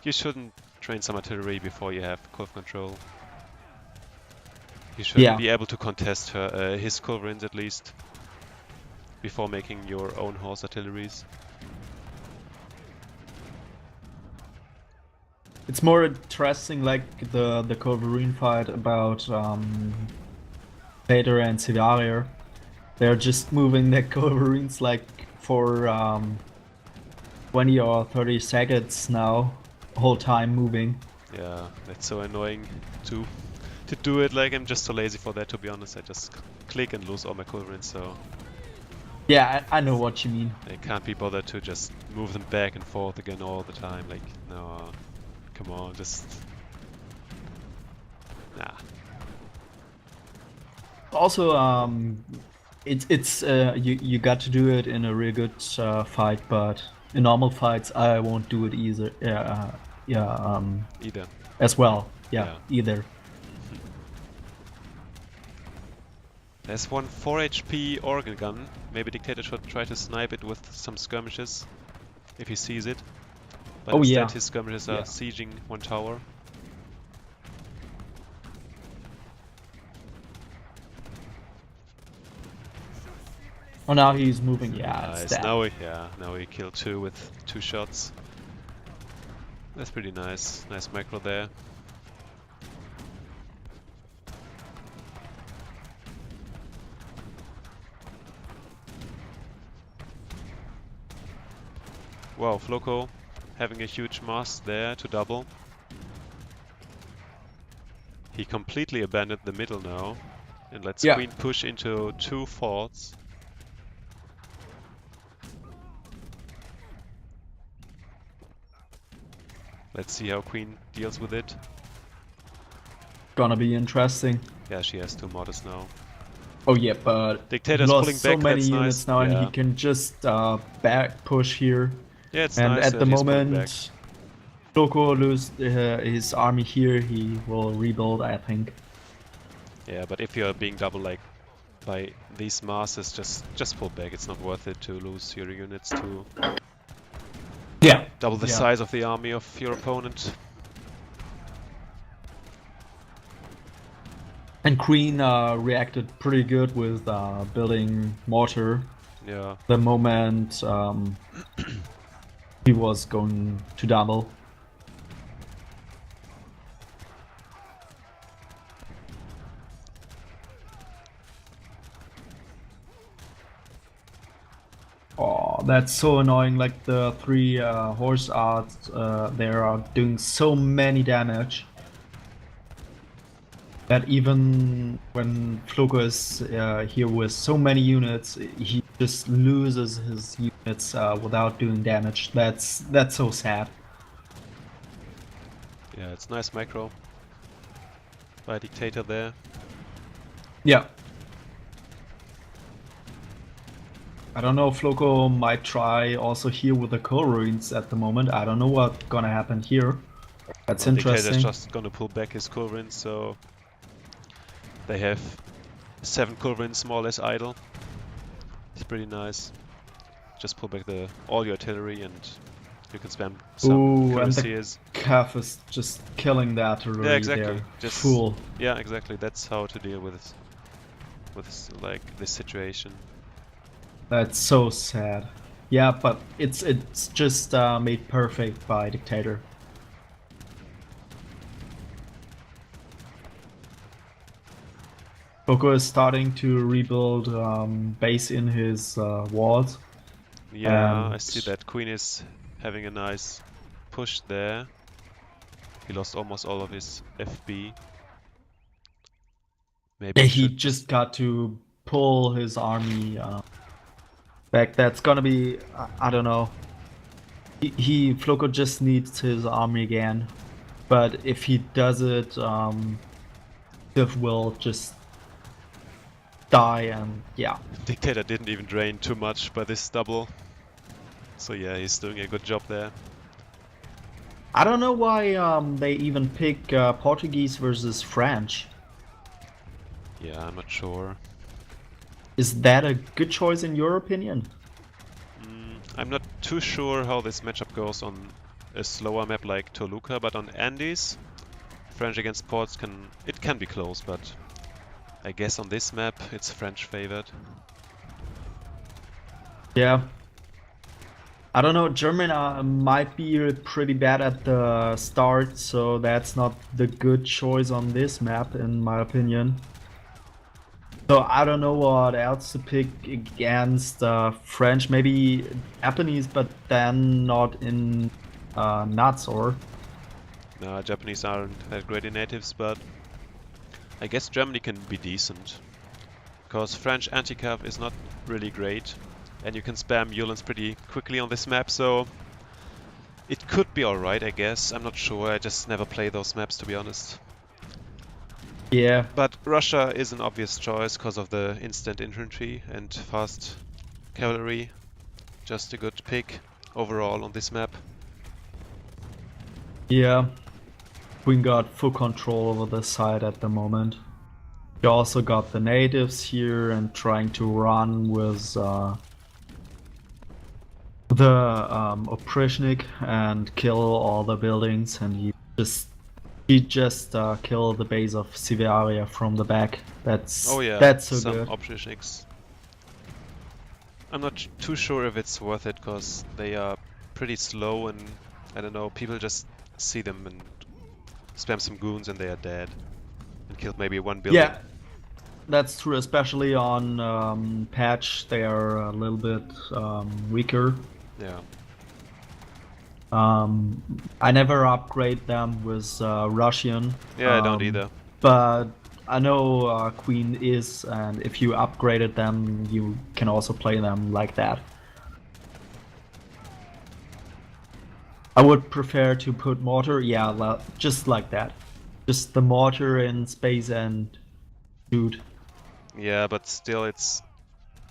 you shouldn't train some artillery before you have curve control. You should yeah. be able to contest her, his culverins at least before making your own horse artilleries. It's more interesting, like the culverine fight about Vader and Sivarier. They're just moving their culverines like for 20 or 30 seconds now, whole time moving. Yeah, that's so annoying to do it. Like, I'm just so lazy for that, to be honest. I just click and lose all my culverins, so Yeah, I know what you mean. I can't be bothered to just move them back and forth again all the time. Like, no, come on, just nah. Also, it's you got to do it in a really good fight, but in normal fights I won't do it either. Either. As well. Yeah. Yeah, either. There's one 4 HP organ gun. Maybe Dictator should try to snipe it with some skirmishes if he sees it. But Oh, instead yeah. his skirmishes are sieging one tower. Oh, now he's moving. Yeah, it's Nice. dead. Now we kill 2 with 2 shots. That's pretty nice. Nice macro there. Wow, Floco having a huge mass there to double. He completely abandoned the middle now. And lets Yeah. Queen push into 2 forts. Let's see how Queen deals with it. Gonna be interesting. Yeah, she has 2 mortars now. Oh yeah, but Dictator's he pulling lost so back, many that's units nice. now, and Yeah. he can just back push here. Yeah, it's And nice at that the he's pulling back. moment, Toko lose his army here. He will rebuild, I think. Yeah, but if you're being doubled like by these masses, just pull back. It's not worth it to lose your units to Yeah. double the Yeah. size of the army of your opponent. And Queen reacted pretty good with building mortar Yeah. the moment he was going to double. Oh, that's so annoying. Like the 3 horse arts there are doing so many damage that even when Floco is here with so many units, he just loses his units without doing damage. That's so sad. Yeah, it's nice macro by Dictator there. Yeah. I don't know, Floco might try also here with the Coal Ruins at the moment. I don't know what's gonna happen here. That's Well, interesting. Dictator's just gonna pull back his culverins, so they have 7 culverins more or less idle. It's pretty nice. Just pull back all your artillery and you can spam some Ooh, and the cuirassiers. Cav is just killing the artillery Yeah, exactly. there. Just Fool. yeah, exactly. That's how to deal with like this situation. That's so sad. Yeah, but it's just made perfect by Dictator. Boko is starting to rebuild base in his walls. Yeah, I And- see that Queen is having a nice push there. He lost almost all of his FB. Maybe Yeah, he he should just got to pull his army back. That's gonna be, I don't know. Floco just needs his army again. But if he does it, Civ will just die and yeah. Dictator didn't even drain too much by this double. So yeah, he's doing a good job there. I don't know why they even pick Portuguese versus French. Yeah, I'm not sure. Is that a good choice in your opinion? I'm not too sure how this matchup goes on a slower map like Toluca, but on Andes, French against Ports can be close, but I guess on this map it's French favored. Yeah. I don't know, German might be pretty bad at the start, so that's not the good choice on this map, in my opinion. So I don't know what else to pick against French, maybe Japanese, but then not in nuts or... No, Japanese aren't that great in natives, but I guess Germany can be decent. Because French anti-cav is not really great, and you can spam Yulans pretty quickly on this map, so it could be alright, I guess. I'm not sure, I just never play those maps, to be honest. Yeah. But Russia is an obvious choice because of the instant infantry and fast cavalry. Just a good pick overall on this map. Yeah. Queen got full control over the side at the moment. You also got the natives here and trying to run with the Oprishnik and kill all the buildings, and he just killed the base of Siberia from the back. That's so some good. Oprishniks. I'm not too sure if it's worth it because they are pretty slow and I don't know, people just see them and spam some goons and they are dead. And killed maybe one building. Yeah, that's true, especially on patch they are a little bit weaker. Yeah. I never upgrade them with Russian. Yeah, I don't either. But I know Queen is, and if you upgraded them, you can also play them like that. I would prefer to put mortar, yeah, just like that. Just the mortar in space and shoot. Yeah, but still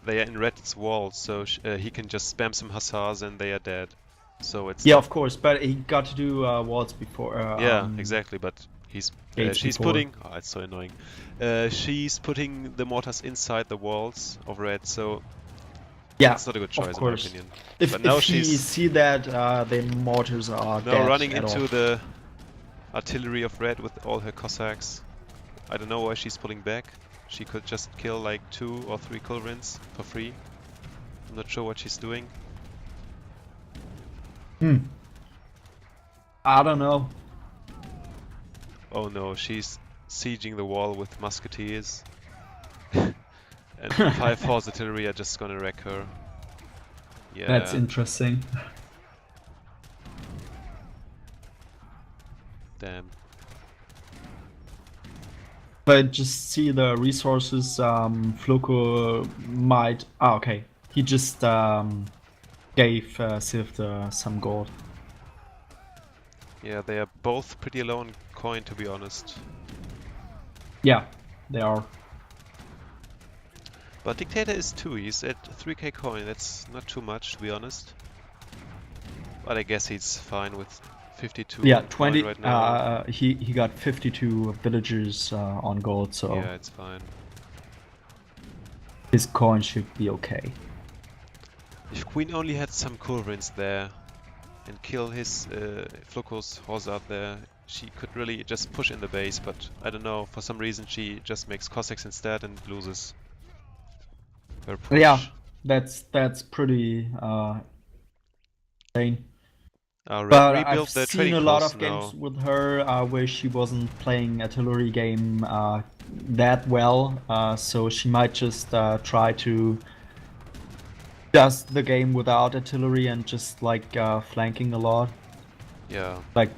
they are in Red's walls, so he can just spam some hussars and they are dead. So it's yeah, of course, but he got to do walls before. Yeah, exactly, but she's before. putting... Oh, it's so annoying. She's putting the mortars inside the walls of Red, so yeah, that's not a good choice in my opinion. If, but now if you she's see that the mortars are now dead running at into all. the artillery of Red with all her Cossacks. I don't know why she's pulling back. She could just kill like 2 or 3 culverins for free. I'm not sure what she's doing. I don't know. Oh no, she's sieging the wall with musketeers. And 5 horse artillery are just gonna wreck her. Yeah. That's interesting. Damn. But just see the resources Floco might... Ah, okay. He just gave Civ some gold. Yeah, they are both pretty low on coin, to be honest. Yeah, they are. But Dictator is 2, he's at 3k coin, that's not too much, to be honest. But I guess he's fine with 52 Yeah, on coin 20. right now. He got 52 villagers on gold, so Yeah, it's fine. his coin should be okay. If Queen only had some culverins there and kill his Floco's horse out there, she could really just push in the base, but I don't know, for some reason she just makes Cossacks instead and loses her push. Yeah, that's pretty insane. Red But I've rebuilt the seen trading a lot post of now. games with her where she wasn't playing artillery game that well, so she might just try to does the game without artillery and just like flanking a lot. Yeah. Like,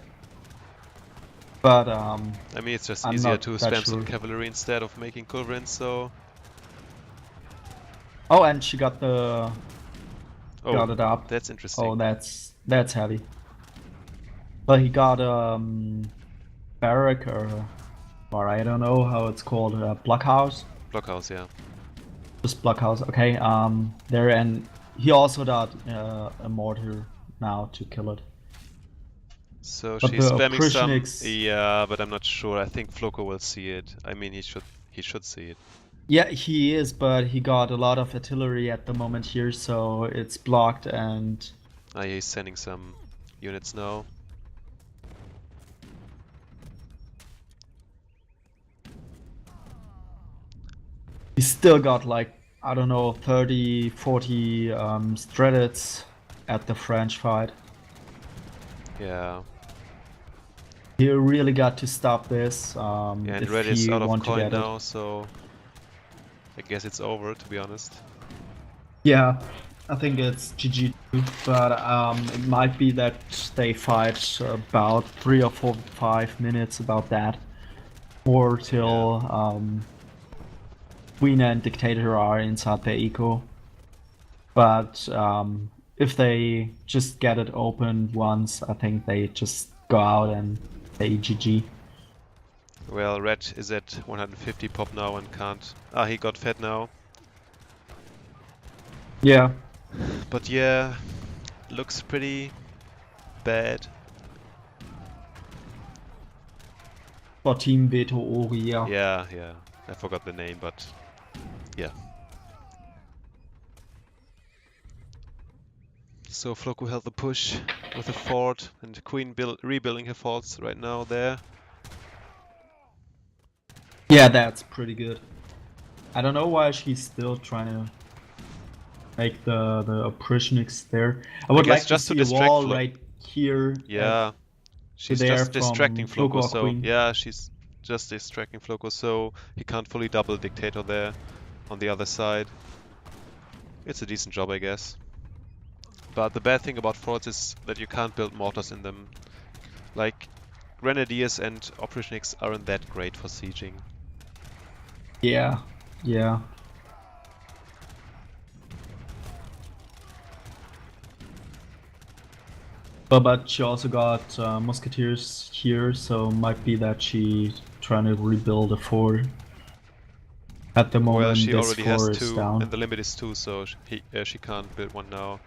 but I mean, it's just I'm easier not to that spam some sure. cavalry instead of making culverins, so... Oh, and she got the got it up. That's interesting. Oh, that's heavy. But he got barrack or I don't know how it's called, blockhouse. Blockhouse, yeah. Just blockhouse. Okay. There, and he also got a mortar now to kill it. So But she's the spamming some... Oppressionics- Yeah, but I'm not sure. I think Floco will see it. I mean, he should see it. Yeah, he is, but he got a lot of artillery at the moment here, so it's blocked and... Ah, he's sending some units now. He still got like, I don't know, 30, 40 Stradits at the French fight. Yeah. He really got to stop this Yeah, and if Red is he out of want to coin get now, it. so... I guess it's over, to be honest. Yeah, I think it's GG too, but it might be that they fight about 3 or 4, 5 minutes about that. Or till Queen and Dictator are inside their eco. But if they just get it open once, I think they just go out and say GG. Well, Red is at 150 pop now and can't... Ah, he got fed now. Yeah. But yeah, looks pretty bad. For Team Veto Ori, yeah. Yeah. I forgot the name, but yeah. So Floco held the push with a fort, and Queen rebuilding her forts right now there. Yeah, that's pretty good. I don't know why she's still trying to make the oppressionics there. I would guess like just to to see a distract wall right here. Yeah, she's there just distracting from Floco Floco, or so Queen. yeah, she's just distracting Floco, so he can't fully double Dictator there on the other side. It's a decent job, I guess. But the bad thing about forts is that you can't build mortars in them. Like, Grenadiers and Oppressionics aren't that great for sieging. Yeah. But she also got musketeers here, so might be that she trying to rebuild a fort. At the moment, Well, she this already has fort is 2, down. and the limit is 2, so she can't build one now.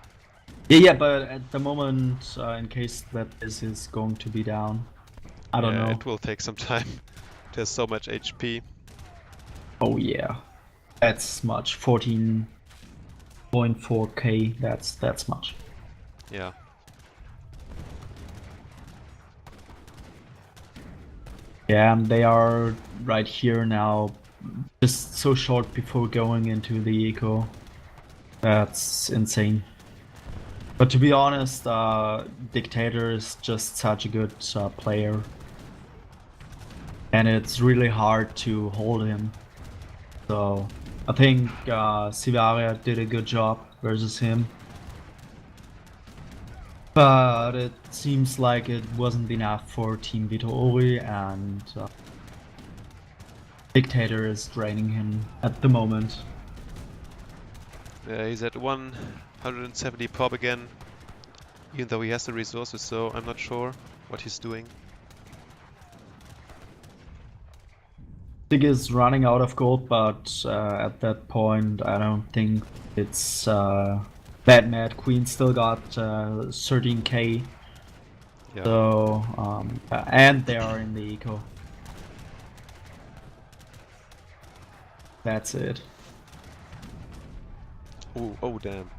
Yeah, but at the moment, in case that this is going to be down, I don't know. It will take some time. There's so much HP. Oh yeah, that's much. 14.4k. That's much. Yeah. Yeah, and they are right here now, just so short before going into the eco. That's insane. But to be honest, Dictator is just such a good player. And it's really hard to hold him. So I think Sivaria did a good job versus him. But it seems like it wasn't enough for Team Veto Ori, and Dictator is draining him at the moment. Yeah, he's at 170 pop again, even though he has the resources, so I'm not sure what he's doing. Dig is running out of gold, but at that point I don't think it's that mad. Queen still got 13k. Yeah. So and they are in the eco. That's it. Oh damn.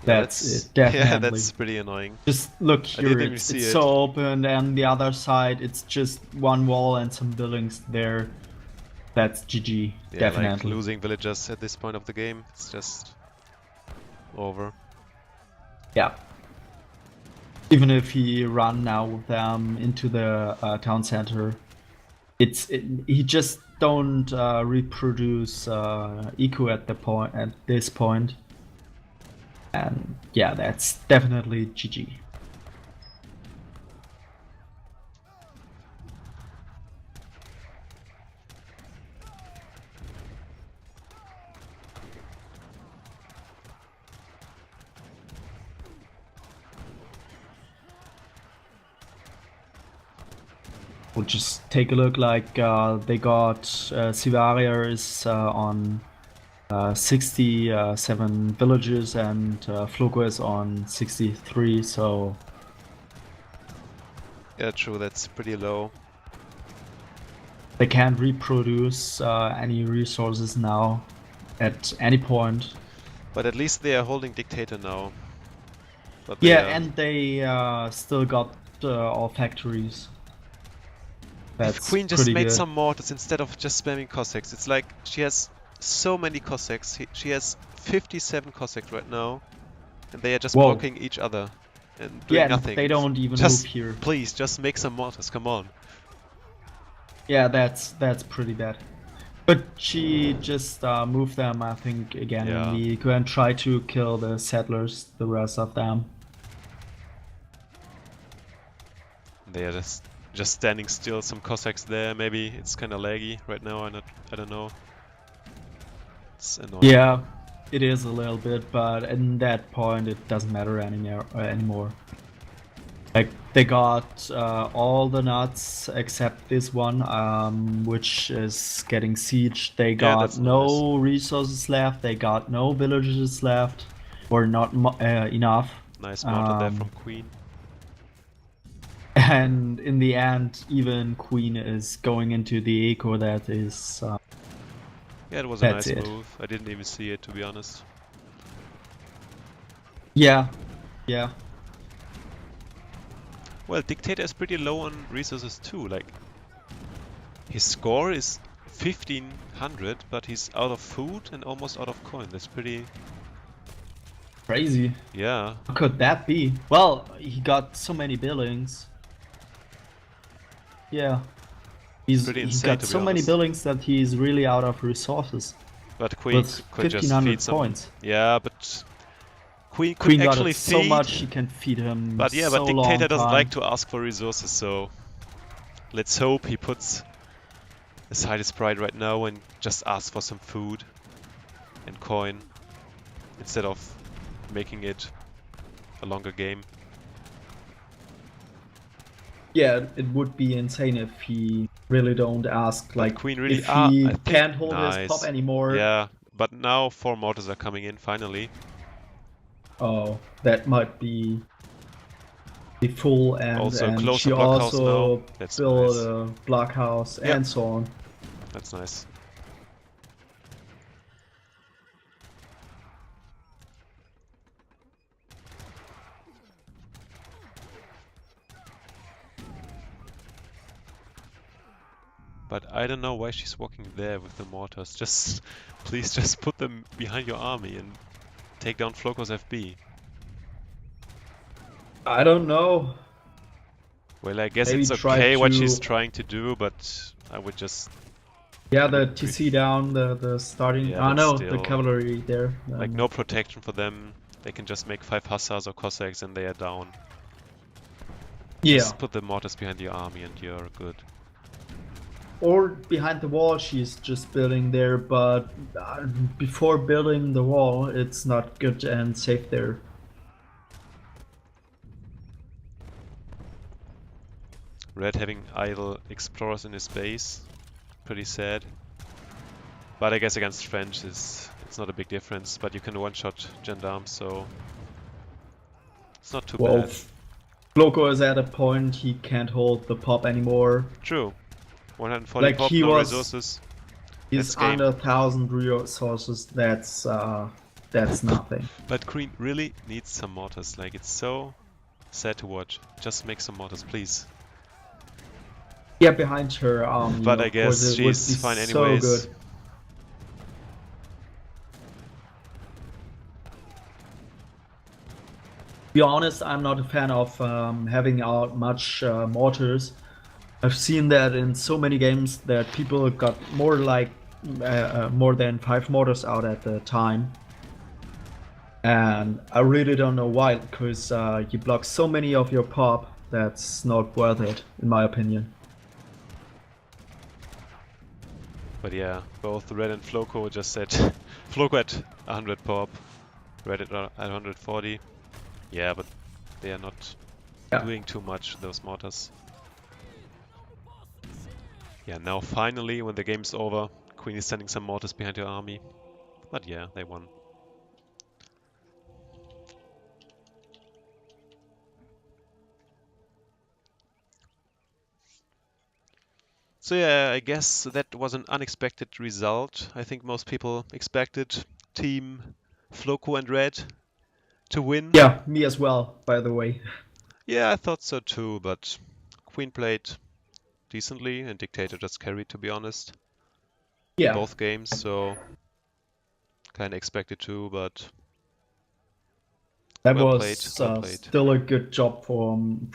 That's it, definitely. Yeah, that's pretty annoying. Just look I here, didn't even it's see it. so open, and the other side, it's just one wall and some buildings there. That's GG, Yeah, like definitely. losing villagers at this point of the game, it's just over. Yeah. Even if he run now with them into the town center, he just don't reproduce eco at this point. And yeah, that's definitely GG. We'll just take a look. Like they got Sivaria is on 67 villages, and Floco is on 63. So Yeah, true, that's pretty low. they can't reproduce any resources now at any point. But at least they are holding Dictator now. But Yeah, they are... and they still got all factories. That's If Queen just pretty made good. some mortars instead of just spamming Cossacks, it's like she has so many Cossacks. She has 57 Cossacks right now, and they are just Whoa. blocking each other and doing Yeah, nothing. they don't even Just move here. please, just make some mortars. Come on. Yeah, that's pretty bad. But she just moved them, I think, again Yeah. in the eco and try to kill the settlers, the rest of them. They are just standing still. Some Cossacks there. Maybe it's kind of laggy right now. I don't know. It's annoying. Yeah, it is a little bit, but in that point it doesn't matter anymore. Like they got all the nuts except this one, which is getting sieged. They got that's no resources left. They got no villages left, or not enough. Nice mortar there from Queen. And in the end, even Queen is going into the eco. That is. Yeah, it was a That's nice it. move. I didn't even see it, to be honest. Yeah, yeah. Well, Dictator is pretty low on resources too. Like, his score is 1500, but he's out of food and almost out of coin. That's pretty... Crazy. Yeah. How could that be? Well, he got so many buildings. Yeah. He's Pretty he insane, got to be so many honest. buildings that he's really out of resources. But Queen With could just 1500 feed some... points. Yeah, but... Queen could Queen got actually it so feed... much she can feed him. But yeah, so but Dictator doesn't long like time. to ask for resources, so... Let's hope he puts aside his pride right now and just asks for some food and coin instead of making it a longer game. Yeah, it would be insane if he really don't ask. Like, Queen really... if he I think... can't hold nice. his pop anymore. Yeah, but now 4 mortars are coming in finally. Oh, that might be the full end. Also and close she the blockhouse also now. That's built nice. a blockhouse Yep. and so on. That's nice. But I don't know why she's walking there with the mortars. Just, please just put them behind your army and take down Floco's FB. I don't know. Well, I guess Maybe it's try okay what to- she's trying to do, but I would just... Yeah, the TC down, the starting. Yeah, Ah, but no, still, the cavalry there. like, no protection for them. They can just make 5 Hussars or Cossacks and they are down. Yeah. Just put the mortars behind your army and you're good. Or behind the wall, she's just building there, but before building the wall, it's not good and safe there. Red having idle explorers in his base, pretty sad. But I guess against French it's not a big difference. But you can one-shot gendarmes, so it's not too Well, bad. Floco is at a point he can't hold the pop anymore. True. 140 Like, pop, he no was- resources. He's That's game. under 1,000 resources. That's that's nothing. But Queen really needs some mortars. Like, it's so sad to watch. Just make some mortars, please. Yeah, behind her army, But I of course, guess it would be she's fine so anyways. good. To be honest, I'm not a fan of having out much mortars. I've seen that in so many games that people got more like more than 5 mortars out at the time. And I really don't know why, because you block so many of your pop, that's not worth it, in my opinion. But yeah, both Red and Floco just said Floco at 100 pop, Red at 140. Yeah, but they are not doing too much, those mortars. Yeah, now finally, when the game's over, Queen is sending some mortars behind her army. But yeah, they won. So yeah, I guess that was an unexpected result. I think most people expected Team Floco and Red to win. Yeah, me as well, by the way. Yeah, I thought so too, but Queen played decently and Dictator just carried, to be honest. Yeah. Both games, so kind of expected to, but That well was played, well played. still a good job from